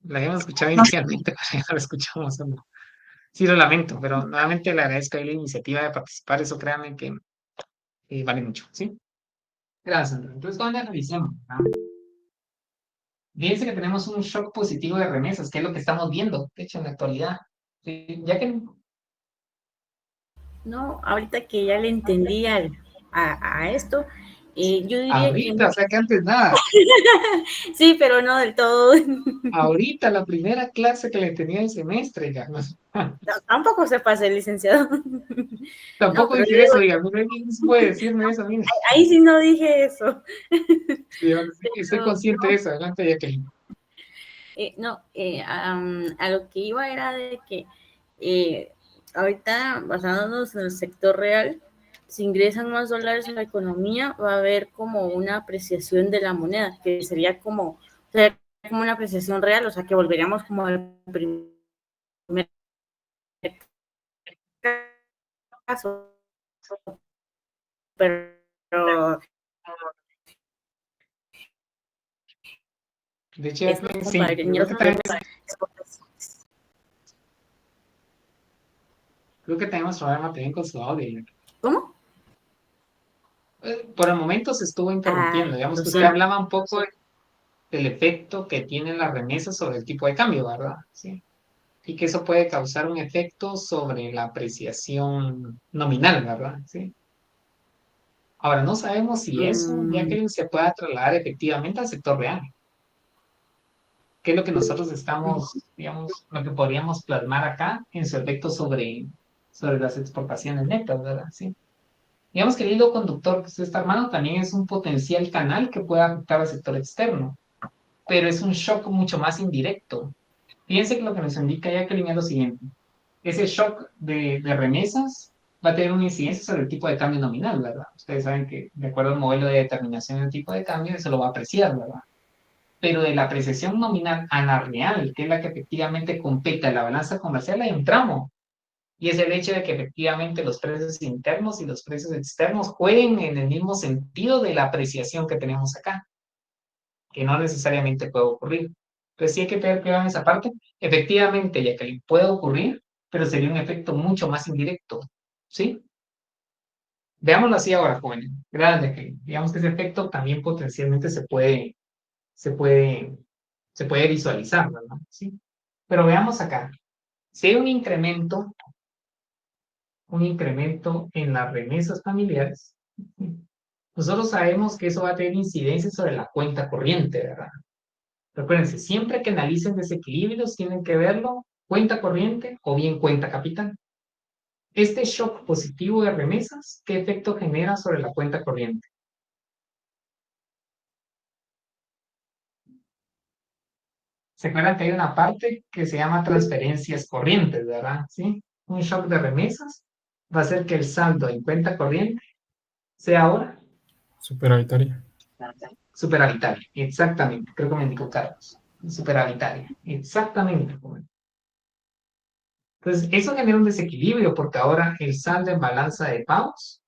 La habíamos escuchado inicialmente, pero ya no la escuchamos, Sandra. Sí, lo lamento, pero nuevamente le agradezco ahí la iniciativa de participar. Eso créanme que vale mucho, ¿sí? Gracias, Sandra. Entonces, cuando analicemos, fíjense que tenemos un shock positivo de remesas, que es lo que estamos viendo, de hecho, en la actualidad. ¿Sí? Ya que No, ahorita que ya le entendí a esto, yo diría ahorita, que... o sea que antes nada. Sí, pero no del todo. Ahorita, la primera clase que le tenía el semestre, ya. No, tampoco se pase, licenciado. tampoco No, dije eso, diga, no se puede decirme eso, mira. Ahí sí no dije eso. Sí, estoy consciente de eso, adelante, Jacqueline. A lo que iba era de que ahorita, basándonos en el sector real, si ingresan más dólares en la economía, va a haber como una apreciación de la moneda, que sería como una apreciación real, o sea, que volveríamos como al primer caso. Pero de hecho, sí, creo que tenemos problema también con su audio. ¿Cómo? Por el momento se estuvo interrumpiendo. Digamos que usted hablaba un poco del efecto que tienen las remesas sobre el tipo de cambio, ¿verdad? Sí. Y que eso puede causar un efecto sobre la apreciación nominal, ¿verdad? Sí. Ahora, no sabemos si eso, ya que se pueda trasladar efectivamente al sector real. ¿Qué es lo que nosotros estamos, digamos, lo que podríamos plasmar acá en su efecto sobre las exportaciones netas, ¿verdad? Sí. Digamos que el hilo conductor que usted está armando también es un potencial canal que puede afectar al sector externo, pero es un shock mucho más indirecto. Fíjense que lo que nos indica Jacqueline es lo siguiente. Ese shock de remesas va a tener una incidencia sobre el tipo de cambio nominal, ¿verdad? Ustedes saben que de acuerdo al modelo de determinación del tipo de cambio, eso lo va a apreciar, ¿verdad? Pero de la apreciación nominal a la real, que es la que efectivamente compete a la balanza comercial, hay un tramo. Y es el hecho de que efectivamente los precios internos y los precios externos jueguen en el mismo sentido de la apreciación que tenemos acá, que no necesariamente puede ocurrir. Entonces sí hay que tener cuidado en esa parte. Efectivamente, Jacqueline, puede ocurrir, pero sería un efecto mucho más indirecto, ¿sí? Veámoslo así ahora, jóvenes. Gracias, Jacqueline. Digamos que ese efecto también potencialmente se puede visualizar, ¿verdad? ¿Sí? Pero veamos acá. Si hay un incremento en las remesas familiares, nosotros sabemos que eso va a tener incidencia sobre la cuenta corriente, ¿verdad? Recuérdense, siempre que analicen desequilibrios tienen que verlo cuenta corriente o bien cuenta capital. Este shock positivo de remesas, ¿qué efecto genera sobre la cuenta corriente? ¿Se acuerdan que hay una parte que se llama transferencias corrientes, verdad? ¿Sí? Un shock de remesas va a hacer que el saldo en cuenta corriente sea ahora Superavitaria. superavitaria. Exactamente, creo que me indicó Carlos. Superavitaria, exactamente. Entonces, eso genera un desequilibrio porque ahora el saldo en balanza de pagos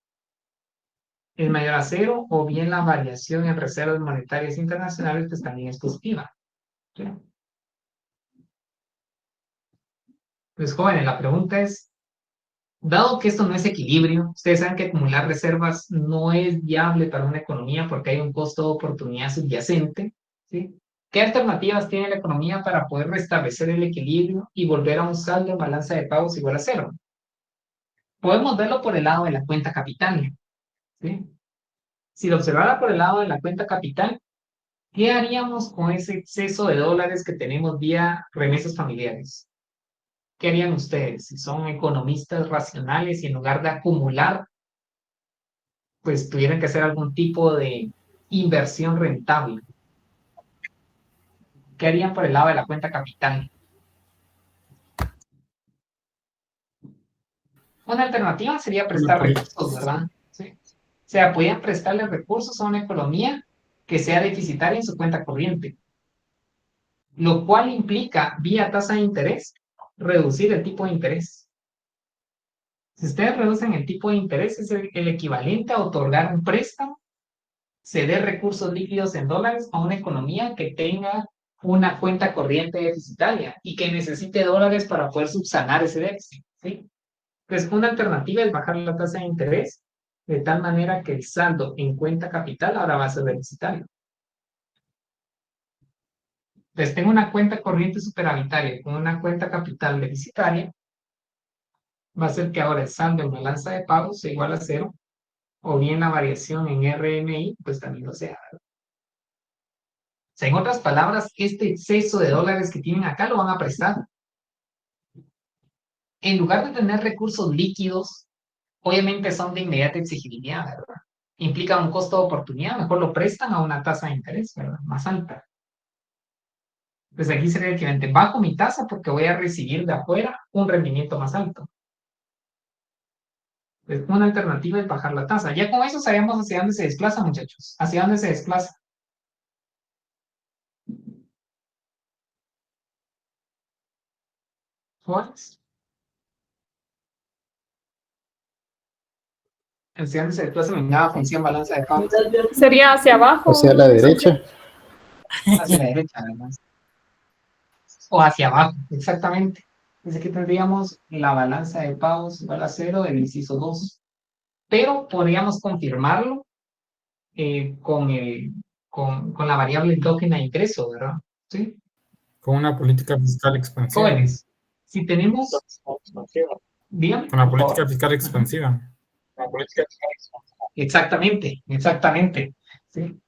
es mayor a cero o bien la variación en reservas monetarias internacionales pues también es positiva. ¿Sí? Pues jóvenes, la pregunta es, dado que esto no es equilibrio, ustedes saben que acumular reservas no es viable para una economía porque hay un costo de oportunidad subyacente, ¿sí? ¿Qué alternativas tiene la economía para poder restablecer el equilibrio y volver a un saldo en balanza de pagos igual a cero? Podemos verlo por el lado de la cuenta capital, ¿sí? Si lo observara por el lado de la cuenta capital, ¿qué haríamos con ese exceso de dólares que tenemos vía remesas familiares? ¿Qué harían ustedes si son economistas racionales y en lugar de acumular, pues tuvieran que hacer algún tipo de inversión rentable? ¿Qué harían por el lado de la cuenta capital? Una alternativa sería prestar recursos, ¿verdad? Sí. O sea, podían prestarle recursos a una economía que sea deficitaria en su cuenta corriente, lo cual implica, vía tasa de interés, reducir el tipo de interés. Si ustedes reducen el tipo de interés, es el equivalente a otorgar un préstamo, ceder recursos líquidos en dólares a una economía que tenga una cuenta corriente deficitaria y que necesite dólares para poder subsanar ese déficit, ¿sí? Entonces, una alternativa es bajar la tasa de interés de tal manera que el saldo en cuenta capital ahora va a ser deficitario. Entonces, tengo una cuenta corriente superavitaria con una cuenta capital deficitaria, va a ser que ahora el saldo en balanza de pagos sea igual a cero, o bien la variación en RMI, pues también lo sea. O sea, en otras palabras, este exceso de dólares que tienen acá lo van a prestar. En lugar de tener recursos líquidos, obviamente son de inmediata exigibilidad, ¿verdad? Implica un costo de oportunidad, mejor lo prestan a una tasa de interés, ¿verdad? Más alta. Pues aquí sería el equivalente, bajo mi tasa porque voy a recibir de afuera un rendimiento más alto. Pues una alternativa es bajar la tasa. Ya con eso sabemos hacia dónde se desplaza, muchachos. ¿Hacia dónde se desplaza? ¿Juárez? ¿Hacia dónde se desplaza mi nueva función balanza de pagos? Sería hacia abajo. Hacia la derecha. Hacia la derecha, además. O hacia abajo, exactamente. Entonces aquí tendríamos la balanza de pagos igual a cero del inciso 2. Pero podríamos confirmarlo con la variable endógena de ingreso, ¿verdad? ¿Sí? Con una política fiscal expansiva. Jóvenes, si tenemos... Dígame, con la política fiscal expansiva. Exactamente, exactamente. ¿Sí?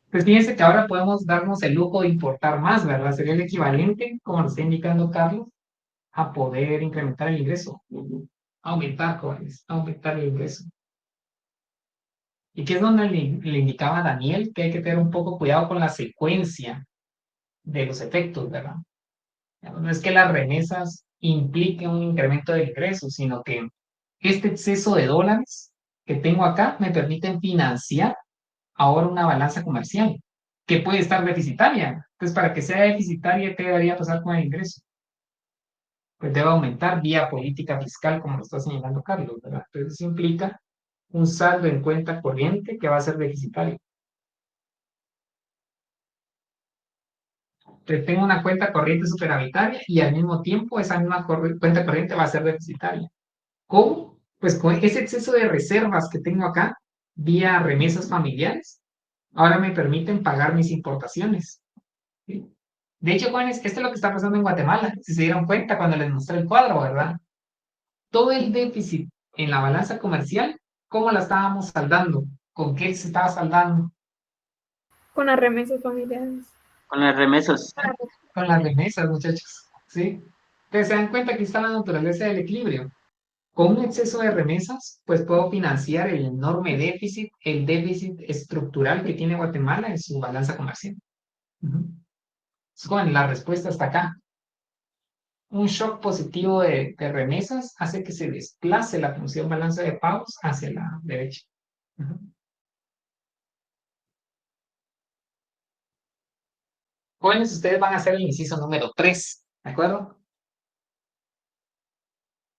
Pues fíjense que ahora podemos darnos el lujo de importar más, ¿verdad? Sería el equivalente, como lo está indicando Carlos, a poder incrementar el ingreso. Aumentar, jóvenes, aumentar el ingreso. Y que es donde le indicaba a Daniel que hay que tener un poco cuidado con la secuencia de los efectos, ¿verdad? No es que las remesas impliquen un incremento de ingresos, sino que este exceso de dólares que tengo acá me permiten financiar ahora una balanza comercial que puede estar deficitaria. Entonces, para que sea deficitaria, ¿qué debería pasar con el ingreso? Pues debe aumentar vía política fiscal, como lo está señalando Carlos, ¿verdad? Entonces, eso implica un saldo en cuenta corriente que va a ser deficitario. Entonces, tengo una cuenta corriente superavitaria y al mismo tiempo esa misma cuenta corriente va a ser deficitaria. ¿Cómo? Pues con ese exceso de reservas que tengo acá, vía remesas familiares, ahora me permiten pagar mis importaciones. ¿Sí? De hecho, jóvenes, esto es lo que está pasando en Guatemala, si se dieron cuenta cuando les mostré el cuadro, ¿verdad? Todo el déficit en la balanza comercial, ¿cómo la estábamos saldando? ¿Con qué se estaba saldando? Con las remesas familiares. Con las remesas. Con las remesas, muchachos, ¿sí? Entonces se dan cuenta que está la naturaleza del equilibrio. Con un exceso de remesas, pues puedo financiar el enorme déficit, el déficit estructural que tiene Guatemala en su balanza comercial. Bueno, la respuesta está acá. Un shock positivo de remesas hace que se desplace la función balanza de pagos hacia la derecha. Jóvenes, ustedes van a hacer el inciso número 3, ¿de acuerdo?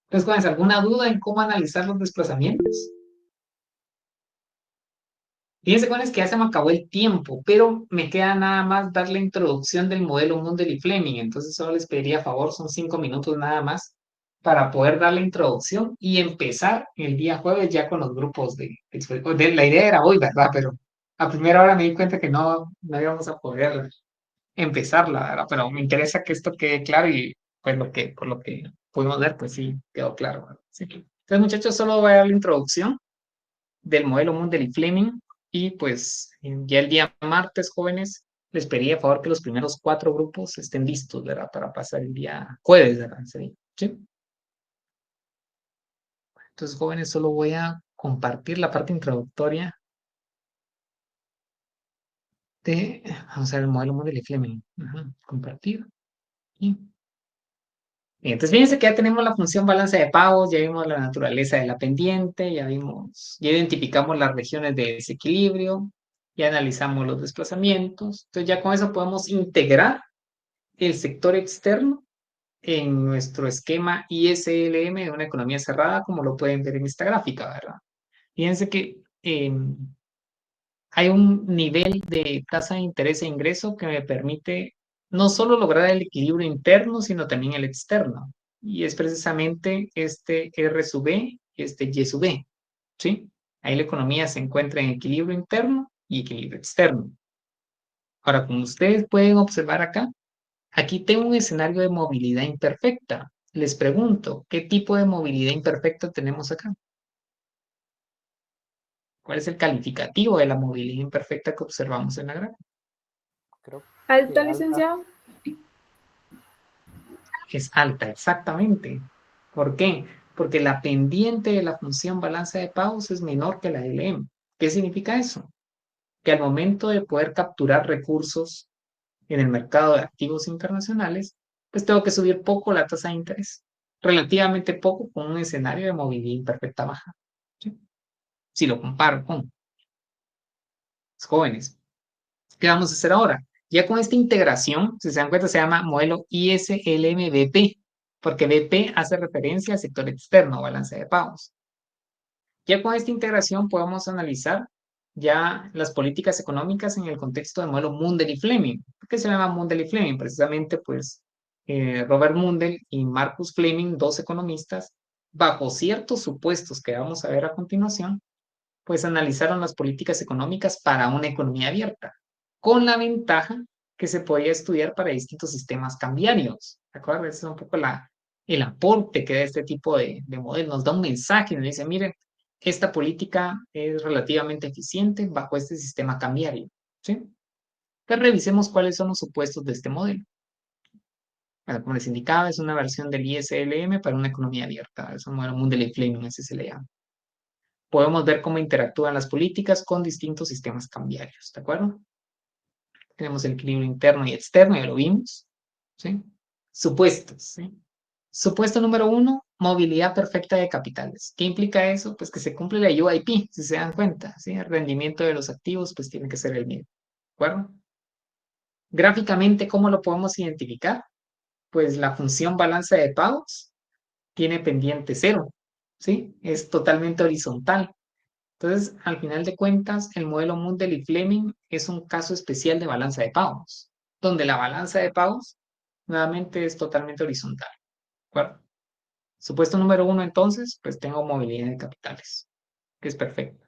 Entonces, jóvenes, ¿alguna duda en cómo analizar los desplazamientos? Fíjense, jóvenes, que ya se me acabó el tiempo, pero me queda nada más dar la introducción del modelo Mundell y Fleming. Entonces, solo les pediría a favor, son 5 minutos nada más, para poder dar la introducción y empezar el día jueves ya con los grupos la idea era hoy, ¿verdad? Pero a primera hora me di cuenta que no íbamos a poder empezarla, ¿verdad? Pero me interesa que esto quede claro y pues por lo que pudimos ver, pues sí, quedó claro, ¿verdad? Sí. Entonces, muchachos, solo voy a dar la introducción del modelo Mundell y Fleming y pues ya el día martes, jóvenes, les pediría a favor que los primeros 4 grupos estén listos, ¿verdad? Para pasar el día jueves, ¿verdad? ¿Sí? Entonces, jóvenes, solo voy a compartir la parte introductoria vamos a ver el modelo Mundell y Fleming. Compartir. Y entonces, fíjense que ya tenemos la función balanza de pagos, ya vimos la naturaleza de la pendiente, ya identificamos las regiones de desequilibrio, ya analizamos los desplazamientos. Entonces, ya con eso podemos integrar el sector externo en nuestro esquema ISLM de una economía cerrada, como lo pueden ver en esta gráfica, ¿verdad? Fíjense que hay un nivel de tasa de interés e ingreso que me permite no solo lograr el equilibrio interno, sino también el externo. Y es precisamente este R sub B y este Y sub B, ¿sí? Ahí la economía se encuentra en equilibrio interno y equilibrio externo. Ahora, como ustedes pueden observar acá, aquí tengo un escenario de movilidad imperfecta. Les pregunto, ¿qué tipo de movilidad imperfecta tenemos acá? ¿Cuál es el calificativo de la movilidad imperfecta que observamos en la gráfica? Alta, licenciado. Es alta, exactamente. ¿Por qué? Porque la pendiente de la función balanza de pagos es menor que la LM. ¿Qué significa eso? Que al momento de poder capturar recursos en el mercado de activos internacionales, pues tengo que subir poco la tasa de interés. Relativamente poco con un escenario de movilidad imperfecta baja. ¿Sí? Si lo comparo con los jóvenes. ¿Qué vamos a hacer ahora? Ya con esta integración, si se dan cuenta, se llama modelo ISLM-BP, porque BP hace referencia al sector externo, balance de pagos. Ya con esta integración podemos analizar ya las políticas económicas en el contexto del modelo Mundell y Fleming. ¿Por qué se llama Mundell y Fleming? Precisamente, pues, Robert Mundell y Marcus Fleming, 2 economistas, bajo ciertos supuestos que vamos a ver a continuación, pues analizaron las políticas económicas para una economía abierta, con la ventaja que se podía estudiar para distintos sistemas cambiarios. ¿De acuerdo? Ese es un poco el aporte que da este tipo de modelo. Nos da un mensaje, nos dice, miren, esta política es relativamente eficiente bajo este sistema cambiario. ¿Sí? Entonces revisemos cuáles son los supuestos de este modelo. Bueno, como les indicaba, es una versión del ISLM para una economía abierta. Es un modelo Mundell y Fleming, así se le llama. Podemos ver cómo interactúan las políticas con distintos sistemas cambiarios, ¿de acuerdo? Tenemos el equilibrio interno y externo, ya lo vimos, ¿sí? Supuestos, ¿sí? Supuesto número 1, movilidad perfecta de capitales. ¿Qué implica eso? Pues que se cumple la UIP, si se dan cuenta, ¿sí? El rendimiento de los activos, pues tiene que ser el mismo, ¿de acuerdo? Gráficamente, ¿cómo lo podemos identificar? Pues la función balanza de pagos tiene pendiente 0, ¿sí? Es totalmente horizontal. Entonces, al final de cuentas, el modelo Mundell y Fleming es un caso especial de balanza de pagos, donde la balanza de pagos nuevamente es totalmente horizontal. ¿De acuerdo? Supuesto número 1, entonces, pues tengo movilidad de capitales, que es perfecta.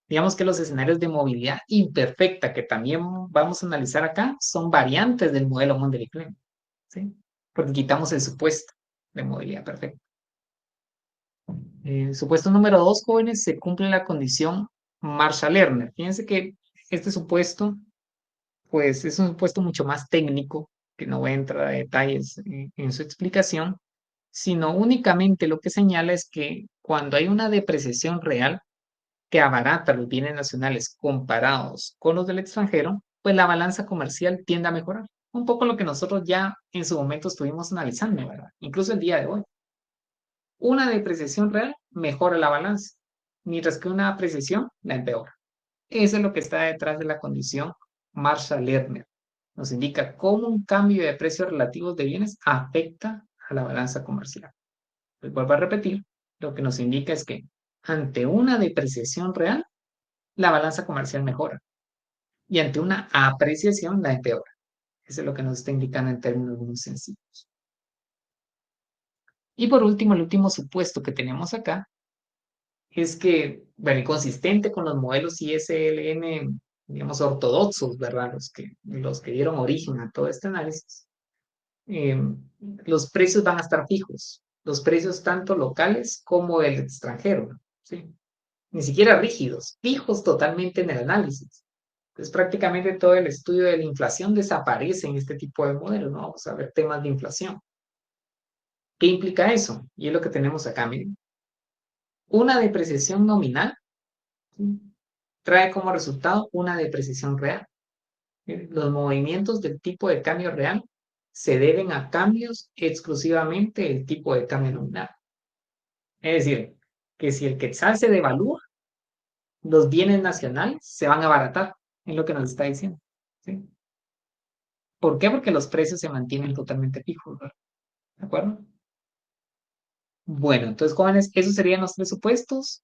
Digamos que los escenarios de movilidad imperfecta que también vamos a analizar acá son variantes del modelo Mundell y Fleming, ¿sí? Porque quitamos el supuesto de movilidad perfecta. Supuesto número 2, jóvenes, se cumple la condición Marshall-Lerner. Fíjense que este supuesto, pues es un supuesto mucho más técnico que no voy a entrar a detalles en su explicación, sino únicamente lo que señala es que cuando hay una depreciación real que abarata los bienes nacionales comparados con los del extranjero, pues la balanza comercial tiende a mejorar. Un poco lo que nosotros ya en su momento estuvimos analizando, ¿verdad? Incluso el día de hoy. Una depreciación real mejora la balanza, mientras que una apreciación la empeora. Eso es lo que está detrás de la condición Marshall-Lerner. Nos indica cómo un cambio de precios relativos de bienes afecta a la balanza comercial. Pues vuelvo a repetir, lo que nos indica es que ante una depreciación real, la balanza comercial mejora y ante una apreciación la empeora. Eso es lo que nos está indicando en términos muy sencillos. Y por último, el último supuesto que tenemos acá es que, bueno, consistente con los modelos ISLN, digamos, ortodoxos, ¿verdad? Los que dieron origen a todo este análisis, los precios van a estar fijos, los precios tanto locales como del extranjero, ¿sí? Ni siquiera rígidos, fijos totalmente en el análisis. Entonces, prácticamente todo el estudio de la inflación desaparece en este tipo de modelos, ¿no? Vamos a ver temas de inflación. ¿Qué implica eso? Y es lo que tenemos acá, miren. Una depreciación nominal, ¿sí?, trae como resultado una depreciación real. Los movimientos del tipo de cambio real se deben a cambios exclusivamente del tipo de cambio nominal. Es decir, que si el quetzal se devalúa, los bienes nacionales se van a abaratar, es lo que nos está diciendo, ¿sí? ¿Por qué? Porque los precios se mantienen totalmente fijos, ¿verdad? ¿De acuerdo? Bueno, entonces, jóvenes, esos serían los presupuestos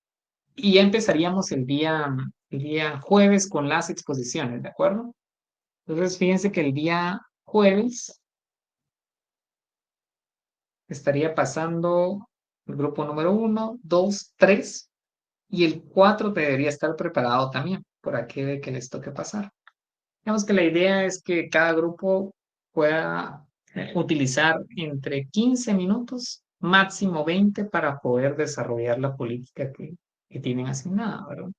y ya empezaríamos el día jueves con las exposiciones, ¿de acuerdo? Entonces, fíjense que el día jueves estaría pasando el grupo número 1, 2, 3 y el 4 debería estar preparado también por aquel que les toque pasar. Digamos que la idea es que cada grupo pueda utilizar entre 15 minutos, máximo 20, para poder desarrollar la política que tienen asignada, ¿verdad?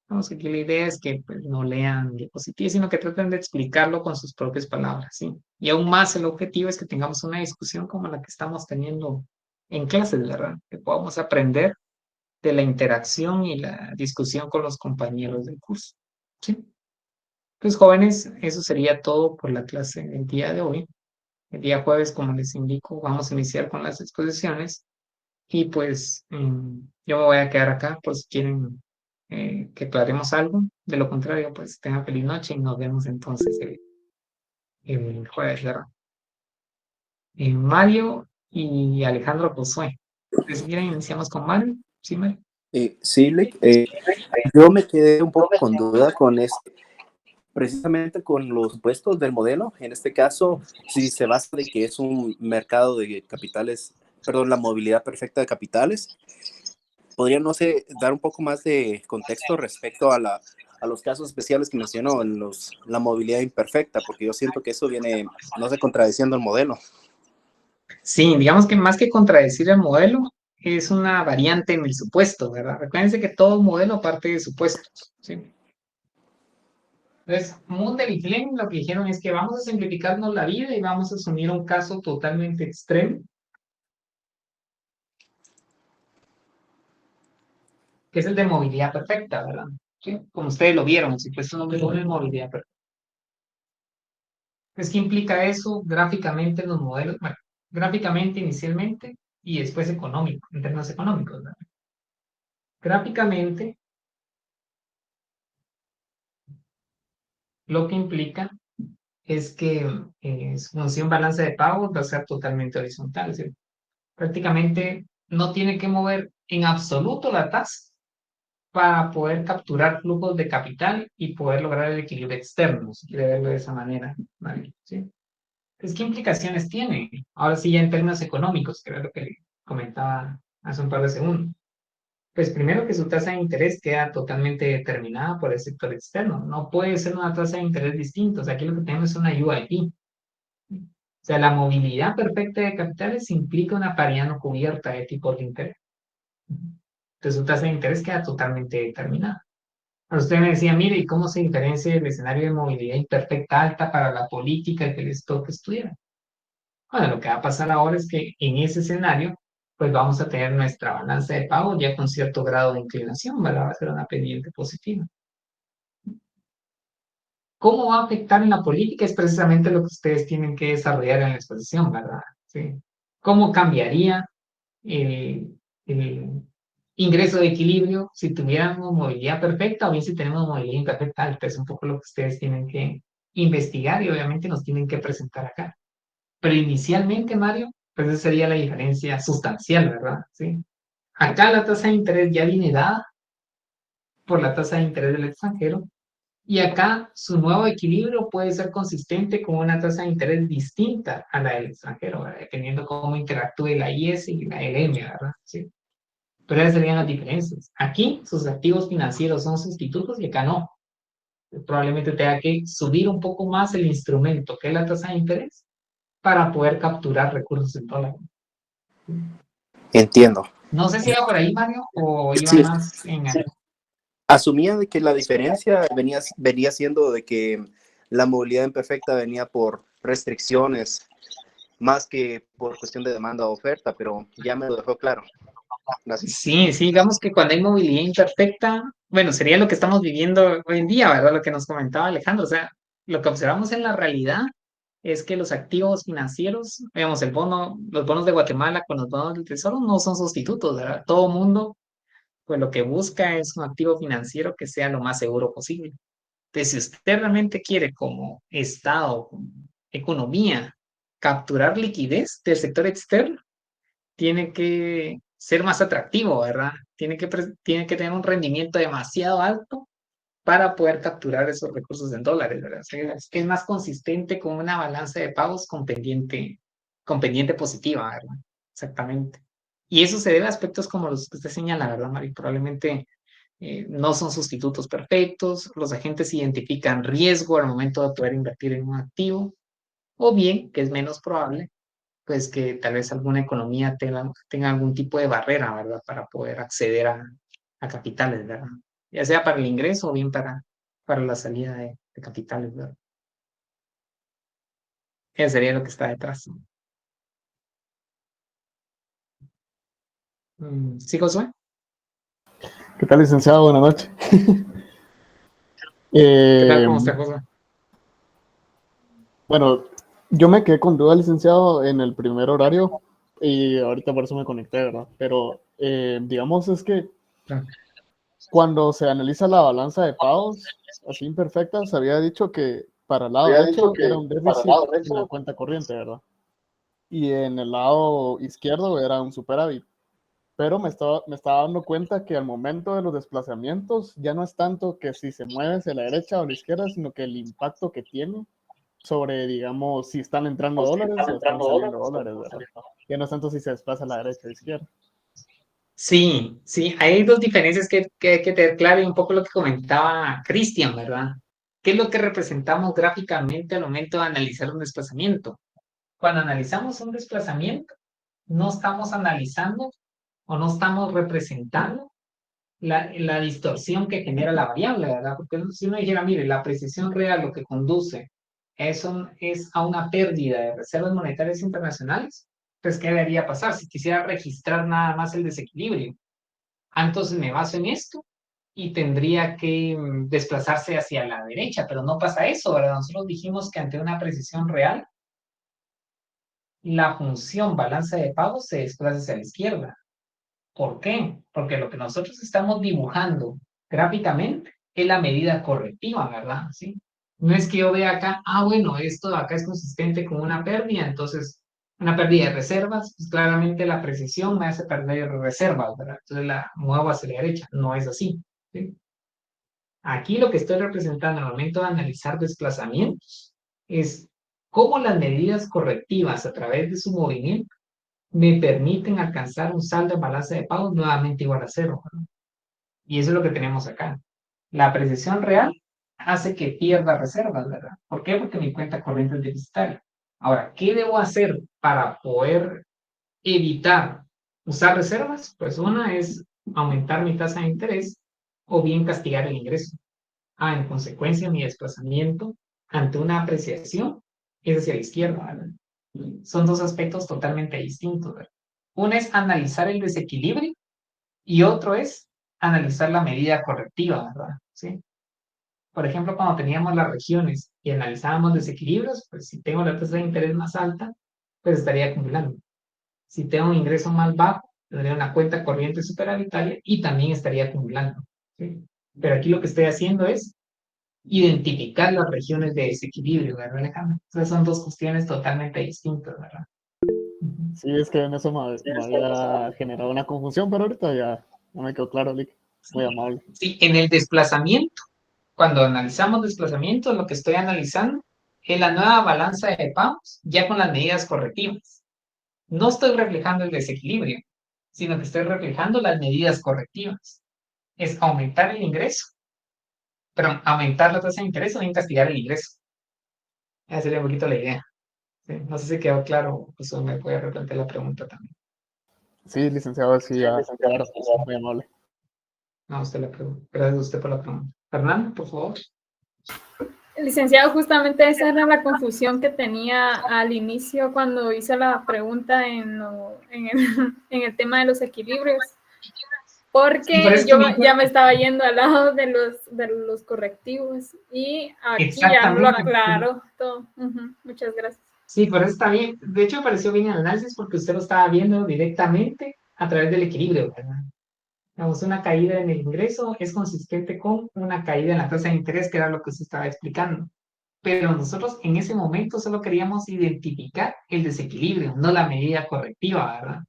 Vamos, que aquí la idea es que pues, no lean diapositivas, sino que traten de explicarlo con sus propias palabras, ¿sí? Y aún más el objetivo es que tengamos una discusión como la que estamos teniendo en clases, ¿verdad? Que podamos aprender de la interacción y la discusión con los compañeros del curso, ¿sí? Pues jóvenes, eso sería todo por la clase del día de hoy. El día jueves, como les indico, vamos a iniciar con las exposiciones y pues yo me voy a quedar acá por si quieren que aclaremos algo. De lo contrario, pues tengan feliz noche y nos vemos entonces el jueves, ¿verdad? Mario y Alejandro Josué. Si quieren, iniciamos con Mario. ¿Sí, Mario? Sí, Lick, yo me quedé un poco con duda con precisamente con los supuestos del modelo. En este caso, si se basa de que es un mercado de capitales, perdón, la movilidad perfecta de capitales, ¿podría, no sé, dar un poco más de contexto respecto a los casos especiales que mencionó en la movilidad imperfecta? Porque yo siento que eso viene, no sé, contradiciendo el modelo. Sí, digamos que más que contradecir el modelo, es una variante en el supuesto, ¿verdad? Recuérdense que todo modelo parte de supuestos, ¿sí? Entonces, Mundell y Klein lo que dijeron es que vamos a simplificarnos la vida y vamos a asumir un caso totalmente extremo, que es el de movilidad perfecta, ¿verdad? ¿Sí? Como ustedes lo vieron, el supuesto nombre es movilidad perfecta. Pues, ¿qué implica eso gráficamente en los modelos? Bueno, gráficamente inicialmente y después económico, en términos económicos, ¿verdad? Gráficamente, lo que implica es que su función balance de pagos va a ser totalmente horizontal, es decir, prácticamente no tiene que mover en absoluto la tasa para poder capturar flujos de capital y poder lograr el equilibrio externo, si quiere verlo de esa manera, ¿vale? ¿Sí? Entonces, ¿qué implicaciones tiene? Ahora sí, ya en términos económicos, que era lo que le comentaba hace un par de segundos. Pues primero que su tasa de interés queda totalmente determinada por el sector externo. No puede ser una tasa de interés distinta. O sea, aquí lo que tenemos es una UIP. O sea, la movilidad perfecta de capitales implica una paridad no cubierta de tipos de interés. Entonces, su tasa de interés queda totalmente determinada. Usted me decía, mire, ¿y cómo se diferencia el escenario de movilidad imperfecta alta para la política que les toca estudiar? Bueno, lo que va a pasar ahora es que en ese escenario, pues vamos a tener nuestra balanza de pago ya con cierto grado de inclinación, ¿verdad? Va a ser una pendiente positiva. ¿Cómo va a afectar en la política? Es precisamente lo que ustedes tienen que desarrollar en la exposición, ¿verdad? ¿Sí? ¿Cómo cambiaría el ingreso de equilibrio si tuviéramos movilidad perfecta o bien si tenemos movilidad imperfecta alta? Es un poco lo que ustedes tienen que investigar y obviamente nos tienen que presentar acá. Pero inicialmente, Mario, pues esa sería la diferencia sustancial, ¿verdad? ¿Sí? Acá la tasa de interés ya viene dada por la tasa de interés del extranjero y acá su nuevo equilibrio puede ser consistente con una tasa de interés distinta a la del extranjero, ¿verdad? Dependiendo cómo interactúe la IS y la LM, ¿verdad? ¿Sí? Pero esas serían las diferencias. Aquí sus activos financieros son sustitutos y acá no. Probablemente tenga que subir un poco más el instrumento, que es la tasa de interés, para poder capturar recursos en dólares. Entiendo. No sé si iba por ahí, Mario, o iba Sí. más en... Asumía de que la diferencia venía siendo de que la movilidad imperfecta venía por restricciones más que por cuestión de demanda o oferta, pero ya me lo dejó claro. Gracias. Sí, digamos que cuando hay movilidad imperfecta, bueno, sería lo que estamos viviendo hoy en día, ¿verdad? Lo que nos comentaba Alejandro, o sea, lo que observamos en la realidad es que los activos financieros, digamos, los bonos de Guatemala con los bonos del Tesoro no son sustitutos, ¿verdad? Todo mundo, pues lo que busca es un activo financiero que sea lo más seguro posible. Entonces, si usted realmente quiere como Estado, como economía, capturar liquidez del sector externo, tiene que ser más atractivo, ¿verdad? Tiene que tener un rendimiento demasiado alto para poder capturar esos recursos en dólares, ¿verdad? O sea, es que es más consistente con una balanza de pagos con pendiente positiva, ¿verdad? Exactamente. Y eso se debe a aspectos como los que usted señala, ¿verdad, Mari? Probablemente no son sustitutos perfectos, los agentes identifican riesgo al momento de poder invertir en un activo, o bien, que es menos probable, pues que tal vez alguna economía tenga algún tipo de barrera, ¿verdad? Para poder acceder a capitales, ¿verdad? Ya sea para el ingreso o bien para la salida de capitales, ¿verdad? Eso sería lo que está detrás. ¿Sí, Josué? ¿Qué tal, licenciado? Buenas noches. ¿Qué tal? ¿Cómo está, Josué? Bueno, yo me quedé con duda, licenciado, en el primer horario y ahorita por eso me conecté, ¿verdad? Pero digamos es que cuando se analiza la balanza de pagos, así imperfecta, se había dicho que para el lado derecho era un déficit en la cuenta corriente, ¿verdad? Y en el lado izquierdo era un superávit. Pero me estaba dando cuenta que al momento de los desplazamientos ya no es tanto que si se mueve hacia la derecha o la izquierda, sino que el impacto que tiene sobre, digamos, si están entrando dólares o están saliendo dólares, ¿verdad? Ya no es tanto si se desplaza a la derecha o a la izquierda. Sí, hay dos diferencias que hay que tener claro y un poco lo que comentaba Cristian, ¿verdad? ¿Qué es lo que representamos gráficamente al momento de analizar un desplazamiento? Cuando analizamos un desplazamiento, no estamos analizando o no estamos representando la distorsión que genera la variable, ¿verdad? Porque si uno dijera, mire, la precisión real lo que conduce es a una pérdida de reservas monetarias internacionales, pues ¿qué debería pasar si quisiera registrar nada más el desequilibrio? Entonces me baso en esto y tendría que desplazarse hacia la derecha, pero no pasa eso, ¿verdad? Nosotros dijimos que ante una precisión real, la función balanza de pagos se desplaza hacia la izquierda. ¿Por qué? Porque lo que nosotros estamos dibujando gráficamente es la medida correctiva, ¿verdad? ¿Sí? No es que yo vea acá, bueno, esto de acá es consistente con una pérdida, entonces una pérdida de reservas, pues claramente la precisión me hace perder reservas, ¿verdad? Entonces la muevo hacia la derecha, no es así, ¿sí? Aquí lo que estoy representando al momento de analizar desplazamientos es cómo las medidas correctivas a través de su movimiento me permiten alcanzar un saldo en balanza de pagos nuevamente igual a cero, ¿no? Y eso es lo que tenemos acá. La precisión real hace que pierda reservas, ¿verdad? ¿Por qué? Porque mi cuenta corriente es deficitaria. Ahora, ¿qué debo hacer para poder evitar usar reservas? Pues una es aumentar mi tasa de interés o bien castigar el ingreso. En consecuencia, mi desplazamiento ante una apreciación es hacia la izquierda, ¿verdad? Son dos aspectos totalmente distintos, ¿verdad? Uno es analizar el desequilibrio y otro es analizar la medida correctiva, ¿verdad? ¿Sí? Por ejemplo, cuando teníamos las regiones y analizábamos desequilibrios, pues si tengo la tasa de interés más alta, pues estaría acumulando. Si tengo un ingreso más bajo, tendría una cuenta corriente superavitaria y también estaría acumulando, ¿sí? Pero aquí lo que estoy haciendo es identificar las regiones de desequilibrio, ¿verdad, Alejandro? Entonces son dos cuestiones totalmente distintas, ¿verdad? Sí, es que en eso me había generado una confusión, pero ahorita ya no me quedó claro, Lick. Muy amable. Sí, en el desplazamiento, cuando analizamos desplazamiento, lo que estoy analizando es la nueva balanza de pagos ya con las medidas correctivas. No estoy reflejando el desequilibrio, sino que estoy reflejando las medidas correctivas. Es aumentar el ingreso, pero aumentar la tasa de interés o bien castigar el ingreso. Esa sería un poquito la idea. Sí, no sé si quedó claro, pues me puede replantear la pregunta también. Sí, licenciado, sí, claro, muy amable. No, usted la pregunta. Gracias a usted por la pregunta. Fernando, por favor. Licenciado, justamente esa era la confusión que tenía al inicio cuando hice la pregunta en el tema de los equilibrios. Porque yo ya me estaba yendo al lado de los correctivos y aquí ya lo aclaro todo. Muchas gracias. Sí, por eso está bien. De hecho, me pareció bien el análisis porque usted lo estaba viendo directamente a través del equilibrio, ¿verdad? Digamos, una caída en el ingreso es consistente con una caída en la tasa de interés, que era lo que usted estaba explicando. Pero nosotros en ese momento solo queríamos identificar el desequilibrio, no la medida correctiva, ¿verdad?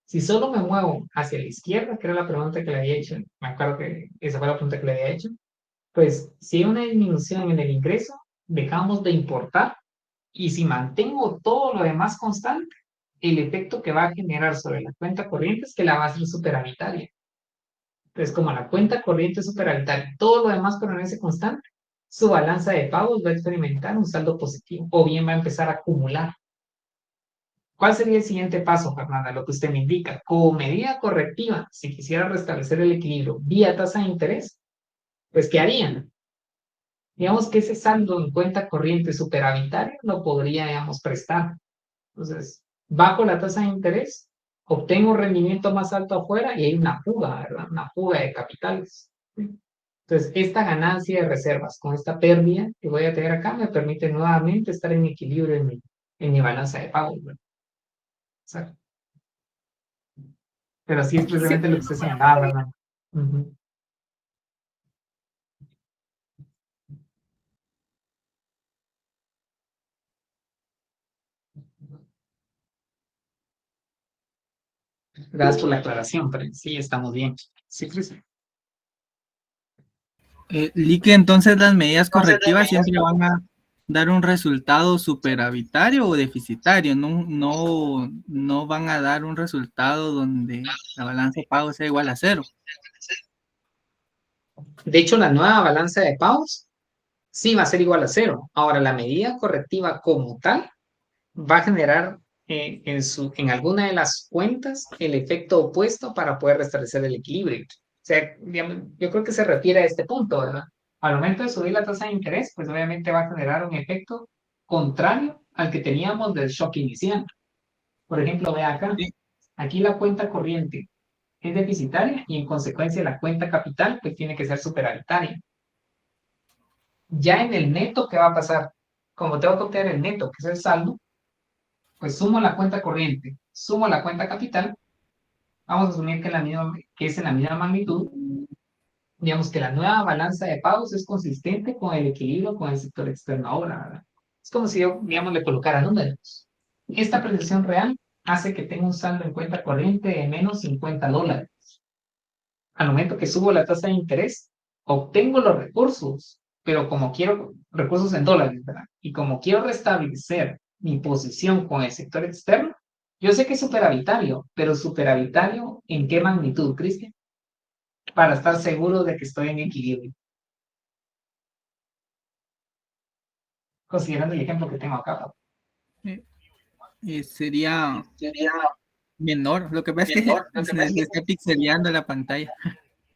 Si solo me muevo hacia la izquierda, que era la pregunta que le había hecho, me acuerdo que esa fue la pregunta que le había hecho, pues si hay una disminución en el ingreso, dejamos de importar y si mantengo todo lo demás constante, el efecto que va a generar sobre la cuenta corriente es que la va a hacer superavitaria. Entonces, como la cuenta corriente es superavitaria, todo lo demás permanece constante, su balanza de pagos va a experimentar un saldo positivo o bien va a empezar a acumular. ¿Cuál sería el siguiente paso, Fernanda? Lo que usted me indica. Como medida correctiva, si quisiera restablecer el equilibrio vía tasa de interés, pues ¿qué harían? Digamos que ese saldo en cuenta corriente superavitario lo podría, digamos, prestar. Entonces, bajo la tasa de interés, obtengo un rendimiento más alto afuera y hay una fuga, ¿verdad? Una fuga de capitales. Entonces, esta ganancia de reservas con esta pérdida que voy a tener acá me permite nuevamente estar en equilibrio en mi balanza de pagos, ¿verdad? Exacto. Pero sí es precisamente lo que usted señalaba, ¿verdad? Gracias por la aclaración, pero sí, estamos bien. Sí, Cristian. Lique, entonces las medidas correctivas siempre van a dar un resultado superavitario o deficitario, no van a dar un resultado donde la balanza de pagos sea igual a 0. De hecho, la nueva balanza de pagos sí va a ser igual a 0. Ahora, la medida correctiva como tal va a generar en alguna de las cuentas el efecto opuesto para poder restablecer el equilibrio. O sea, digamos, yo creo que se refiere a este punto, ¿verdad? Al momento de subir la tasa de interés, pues obviamente va a generar un efecto contrario al que teníamos del shock inicial. Por ejemplo, vea acá, aquí la cuenta corriente es deficitaria y en consecuencia la cuenta capital pues tiene que ser superavitaria. Ya en el neto, ¿qué va a pasar? Como tengo que obtener el neto, que es el saldo, pues sumo la cuenta corriente, sumo la cuenta capital, vamos a asumir que es en la misma magnitud, digamos que la nueva balanza de pagos es consistente con el equilibrio con el sector externo ahora, ¿verdad? Es como si yo, digamos, le colocara números. Esta apreciación real hace que tenga un saldo en cuenta corriente de menos $50. Al momento que subo la tasa de interés, obtengo los recursos, pero como quiero recursos en dólares, ¿verdad? Y como quiero restablecer mi posición con el sector externo, yo sé que es superavitario, pero superavitario ¿en qué magnitud, Cristian? Para estar seguro de que estoy en equilibrio. Considerando el ejemplo que tengo acá. Sería menor. Lo que pasa es que se está pixeleando la pantalla.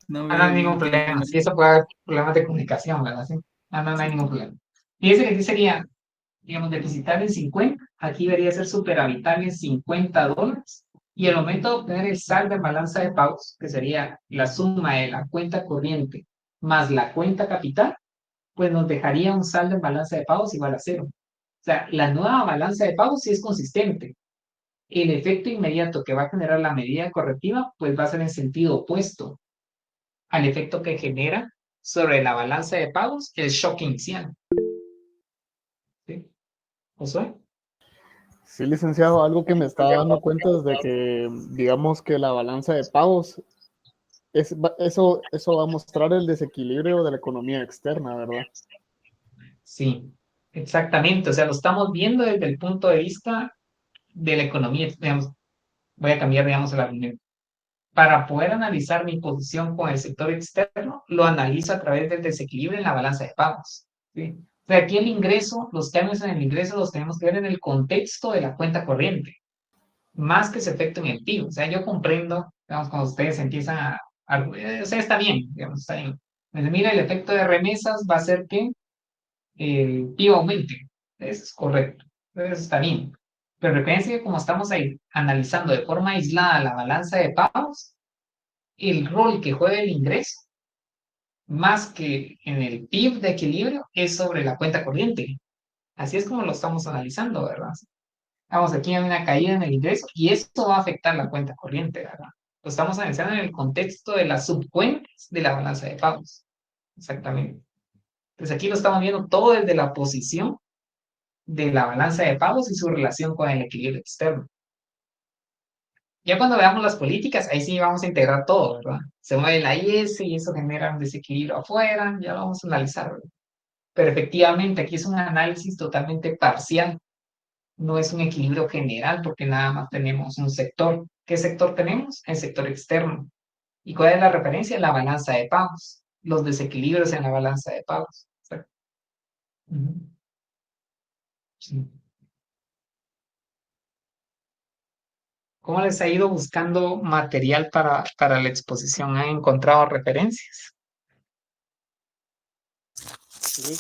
No No veo hay ningún problema. Si eso puede haber problemas de comunicación, ¿verdad? ¿Sí? No hay ningún problema. Fíjese que aquí sería, digamos, deficitario en 50, aquí debería ser superavitario en $50, y el momento de obtener el saldo en balanza de pagos, que sería la suma de la cuenta corriente más la cuenta capital, pues nos dejaría un saldo en balanza de pagos igual a 0. O sea, la nueva balanza de pagos sí es consistente. El efecto inmediato que va a generar la medida correctiva, pues va a ser en sentido opuesto al efecto que genera sobre la balanza de pagos el shock inicial. ¿Sí? ¿Josué? Sí, licenciado, algo que me estaba dando cuenta es de que, digamos que la balanza de pagos, eso va a mostrar el desequilibrio de la economía externa, ¿verdad? Sí, exactamente. O sea, lo estamos viendo desde el punto de vista de la economía. Digamos, voy a cambiar, digamos, el argumento. Para poder analizar mi posición con el sector externo, lo analizo a través del desequilibrio en la balanza de pagos. ¿Sí? O sea, aquí el ingreso, los cambios en el ingreso los tenemos que ver en el contexto de la cuenta corriente, más que su efecto en el PIB. O sea, yo comprendo, digamos, cuando ustedes empiezan o sea, está bien, digamos, está bien. Pues mira, el efecto de remesas va a ser que el PIB aumente. Eso es correcto. Eso está bien. Pero recuerden que como estamos ahí analizando de forma aislada la balanza de pagos, el rol que juega el ingreso, más que en el PIB de equilibrio, es sobre la cuenta corriente. Así es como lo estamos analizando, ¿verdad? Vamos, aquí hay una caída en el ingreso y esto va a afectar la cuenta corriente, ¿verdad? Lo estamos analizando en el contexto de las subcuentas de la balanza de pagos. Exactamente. Entonces aquí lo estamos viendo todo desde la posición de la balanza de pagos y su relación con el equilibrio externo. Ya cuando veamos las políticas, ahí sí vamos a integrar todo, ¿verdad? Se mueve la IS y eso genera un desequilibrio afuera, ya lo vamos a analizar, ¿verdad? Pero efectivamente aquí es un análisis totalmente parcial, no es un equilibrio general porque nada más tenemos un sector. ¿Qué sector tenemos? El sector externo. ¿Y cuál es la referencia? La balanza de pagos, los desequilibrios en la balanza de pagos. Sí. ¿Cómo les ha ido buscando material para la exposición? ¿Han encontrado referencias? Sí.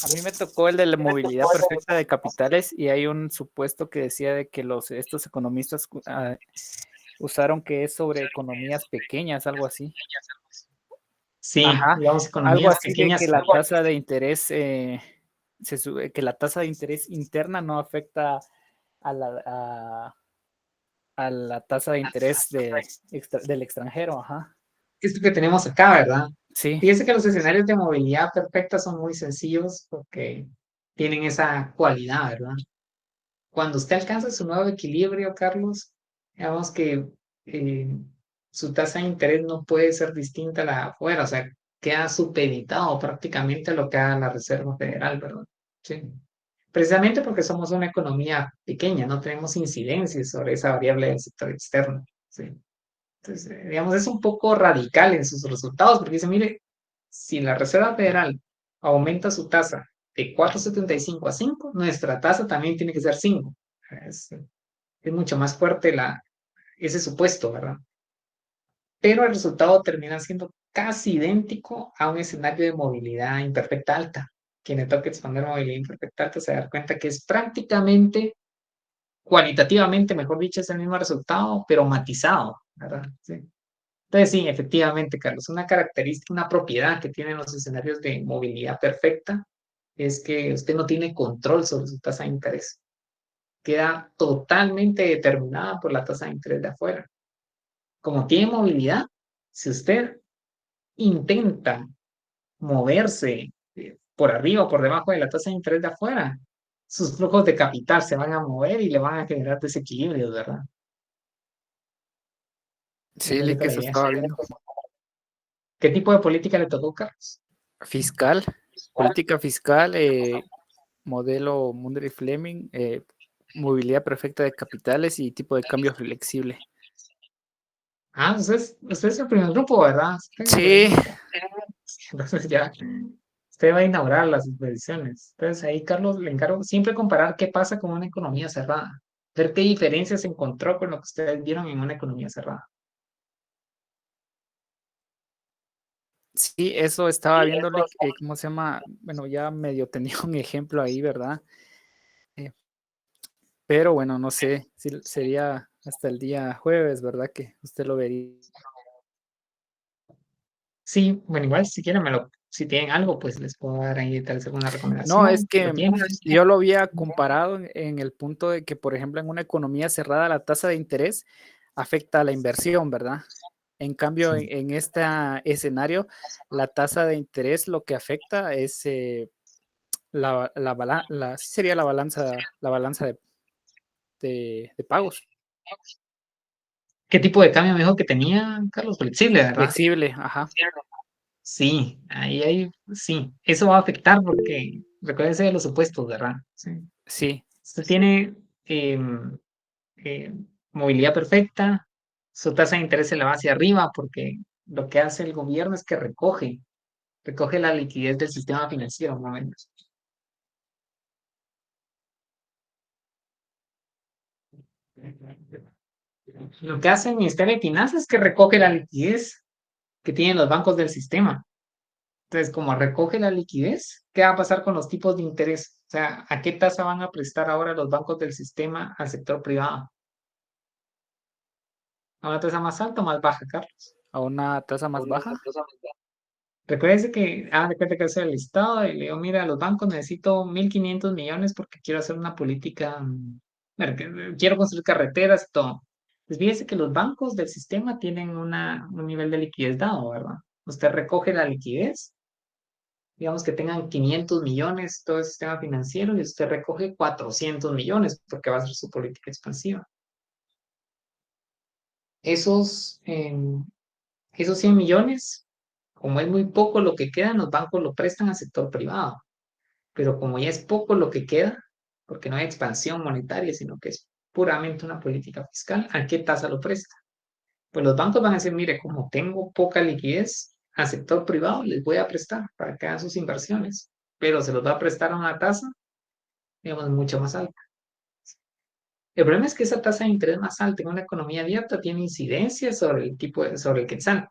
A mí me tocó el de la movilidad perfecta de capitales y hay un supuesto que decía de que estos economistas usaron que es sobre economías pequeñas, algo así. Sí, ajá, digamos algo economías así de pequeñas. que la tasa de interés, que la tasa de interés interna no afecta a la tasa de interés del extranjero, ajá. Esto que tenemos acá, ¿verdad? Sí. Fíjense que los escenarios de movilidad perfecta son muy sencillos porque tienen esa cualidad, ¿verdad? Cuando usted alcanza su nuevo equilibrio, Carlos, digamos que su tasa de interés no puede ser distinta a la de afuera, o sea, queda supeditado prácticamente a lo que haga la Reserva Federal, ¿verdad? Sí. Precisamente porque somos una economía pequeña, no tenemos incidencias sobre esa variable del sector externo, ¿sí? Entonces, digamos, es un poco radical en sus resultados, porque dice, mire, si la Reserva Federal aumenta su tasa de 4,75 a 5, nuestra tasa también tiene que ser 5. Es mucho más fuerte ese supuesto, ¿verdad? Pero el resultado termina siendo casi idéntico a un escenario de movilidad imperfecta alta. Quien le toque expandir movilidad imperfecta alta se da cuenta que es prácticamente, cualitativamente, mejor dicho, es el mismo resultado, pero matizado, ¿verdad? Sí. Entonces, sí, efectivamente, Carlos, una característica, una propiedad que tienen los escenarios de movilidad perfecta es que usted no tiene control sobre su tasa de interés. Queda totalmente determinada por la tasa de interés de afuera. Como tiene movilidad, si usted intenta moverse por arriba o por debajo de la tasa de interés de afuera, sus flujos de capital se van a mover y le van a generar desequilibrios, ¿verdad? Sí, que eso estaba viendo. ¿Qué tipo de política le tocó, Carlos? Fiscal, política fiscal, modelo Mundry-Fleming, movilidad perfecta de capitales y tipo de cambio flexible. Ah, usted es el primer grupo, ¿verdad? Sí. Entonces ya, usted va a inaugurar las expediciones. Entonces ahí, Carlos, le encargo siempre comparar qué pasa con una economía cerrada. Ver qué diferencias se encontró con lo que ustedes vieron en una economía cerrada. Sí, eso estaba viéndole, ¿cómo se llama? Bueno, ya medio tenía un ejemplo ahí, ¿verdad? Pero bueno, no sé, si sería hasta el día jueves, ¿verdad? Que usted lo vería. Sí, bueno, igual si quieren, si tienen algo, pues les puedo dar ahí tal vez alguna No, recomendación. es ¿Lo que tienen? yo lo había comparado en el punto de que, por ejemplo, en una economía cerrada, la tasa de interés afecta a la inversión, ¿verdad? En cambio, en este escenario, la tasa de interés lo que afecta es sí sería la balanza de pagos. ¿Qué tipo de cambio me dijo que tenía, Carlos? Flexible, ¿verdad? Flexible, ajá. Sí, sí, eso va a afectar porque recuérdese de los supuestos, ¿verdad? Sí. Sí. Usted tiene movilidad perfecta, su tasa de interés se le va hacia arriba porque lo que hace el gobierno es que recoge la liquidez del sistema financiero, ¿no? Lo que hace el Ministerio de Finanzas es que recoge la liquidez que tienen los bancos del sistema. Entonces, como recoge la liquidez, ¿qué va a pasar con los tipos de interés? O sea, ¿a qué tasa van a prestar ahora los bancos del sistema al sector privado? ¿A una tasa más alta o más baja, Carlos? ¿A una tasa más baja? Recuérdense que, de cuenta que es el Estado y le digo, mira, los bancos necesito 1.500 millones porque quiero hacer una política, quiero construir carreteras y todo. Pues fíjese que los bancos del sistema tienen un nivel de liquidez dado, ¿verdad? Usted recoge la liquidez, digamos que tengan 500 millones todo el sistema financiero y usted recoge 400 millones porque va a ser su política expansiva. Esos 100 millones, como es muy poco lo que queda, los bancos lo prestan al sector privado. Pero como ya es poco lo que queda, porque no hay expansión monetaria, sino que es puramente una política fiscal, ¿a qué tasa lo presta? Pues los bancos van a decir, mire, como tengo poca liquidez al sector privado, les voy a prestar para que hagan sus inversiones, pero se los va a prestar a una tasa, digamos, mucho más alta. El problema es que esa tasa de interés más alta en una economía abierta tiene incidencia sobre sobre el quetzal,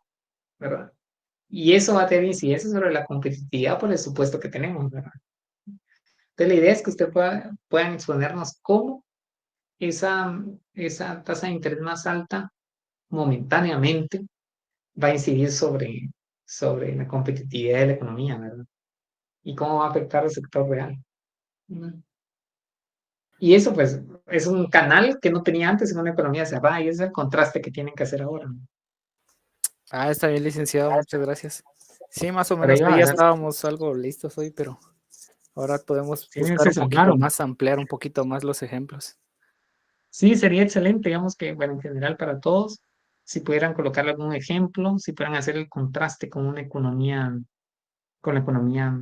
¿verdad? Y eso va a tener incidencia sobre la competitividad por el supuesto que tenemos, ¿verdad? Entonces, la idea es que usted puedan exponernos cómo esa tasa de interés más alta momentáneamente va a incidir sobre la competitividad de la economía, ¿verdad? Y cómo va a afectar al sector real. Y eso, pues, es un canal que no tenía antes en una economía cerrada y ese es el contraste que tienen que hacer ahora. Está bien, licenciado, muchas gracias. Sí, más o Por menos ahí va ahí a ya ser. estábamos algo listos hoy, pero ahora podemos Sí, buscar se un poquito salvaron. más, ampliar un poquito más los ejemplos. Sí, sería excelente, digamos que, bueno, en general para todos, si pudieran colocar algún ejemplo, si pudieran hacer el contraste con una economía, con la economía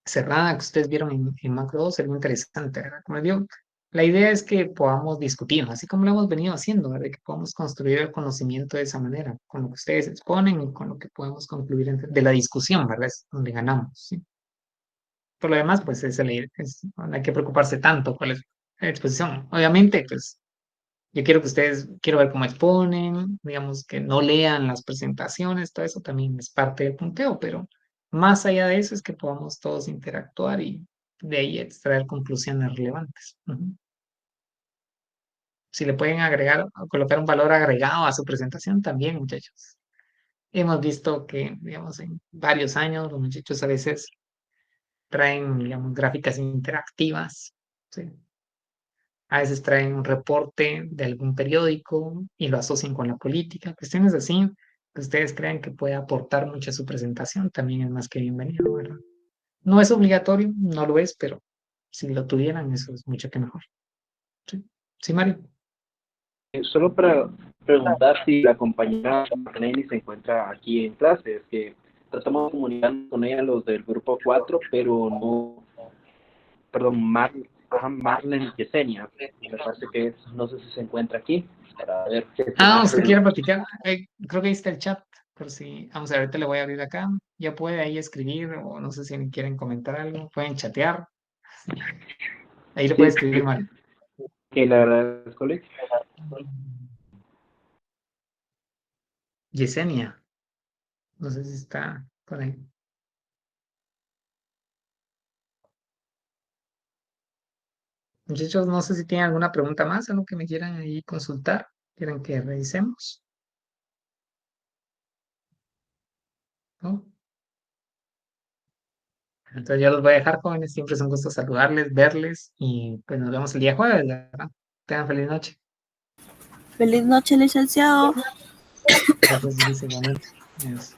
cerrada que ustedes vieron en Macro 2, sería interesante, ¿verdad? Como les digo, la idea es que podamos discutir, así como lo hemos venido haciendo, ¿verdad? Que podamos construir el conocimiento de esa manera, con lo que ustedes exponen y con lo que podemos concluir de la discusión, ¿verdad? Es donde ganamos, ¿sí? Por lo demás, pues no hay que preocuparse tanto por la exposición. Obviamente, pues yo quiero ver cómo exponen, digamos que no lean las presentaciones, todo eso también es parte del punteo, pero más allá de eso es que podamos todos interactuar y de ahí extraer conclusiones relevantes. Si le pueden agregar o colocar un valor agregado a su presentación, también, muchachos. Hemos visto que, digamos, en varios años los muchachos a veces traen, digamos, gráficas interactivas, ¿sí? A veces traen un reporte de algún periódico y lo asocian con la política. Cuestiones así que ustedes crean que puede aportar mucho a su presentación, también es más que bienvenido, ¿verdad? No es obligatorio, no lo es, pero si lo tuvieran, eso es mucho que mejor. Sí, sí, Mario. Solo para preguntar si la compañera Marlene se encuentra aquí en clase, es que tratamos de comunicar con ella los del grupo 4, pero no, perdón, Marlene Yesenia, me parece que es, no sé si se encuentra aquí, para ver qué ¿Usted quiere platicar? Creo que ahí está el chat, por si, vamos a ver, ahorita le voy a abrir acá, ya puede ahí escribir, o no sé si quieren comentar algo, pueden chatear, ahí le puede escribir, Mario. Que le agradezco, Luis. Yesenia. No sé si está por ahí. Muchachos, no sé si tienen alguna pregunta más, algo que me quieran ahí consultar, quieran que revisemos. ¿No? Entonces yo los voy a dejar, jóvenes. Siempre es un gusto saludarles, verles y pues nos vemos el día jueves, ¿verdad? Tengan feliz noche. Feliz noche, licenciado. Gracias, igualmente. Adiós.